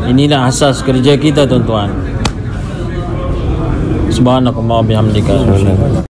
Inilah asas kerja kita tuan-tuan. Subhanakallah bihamdika.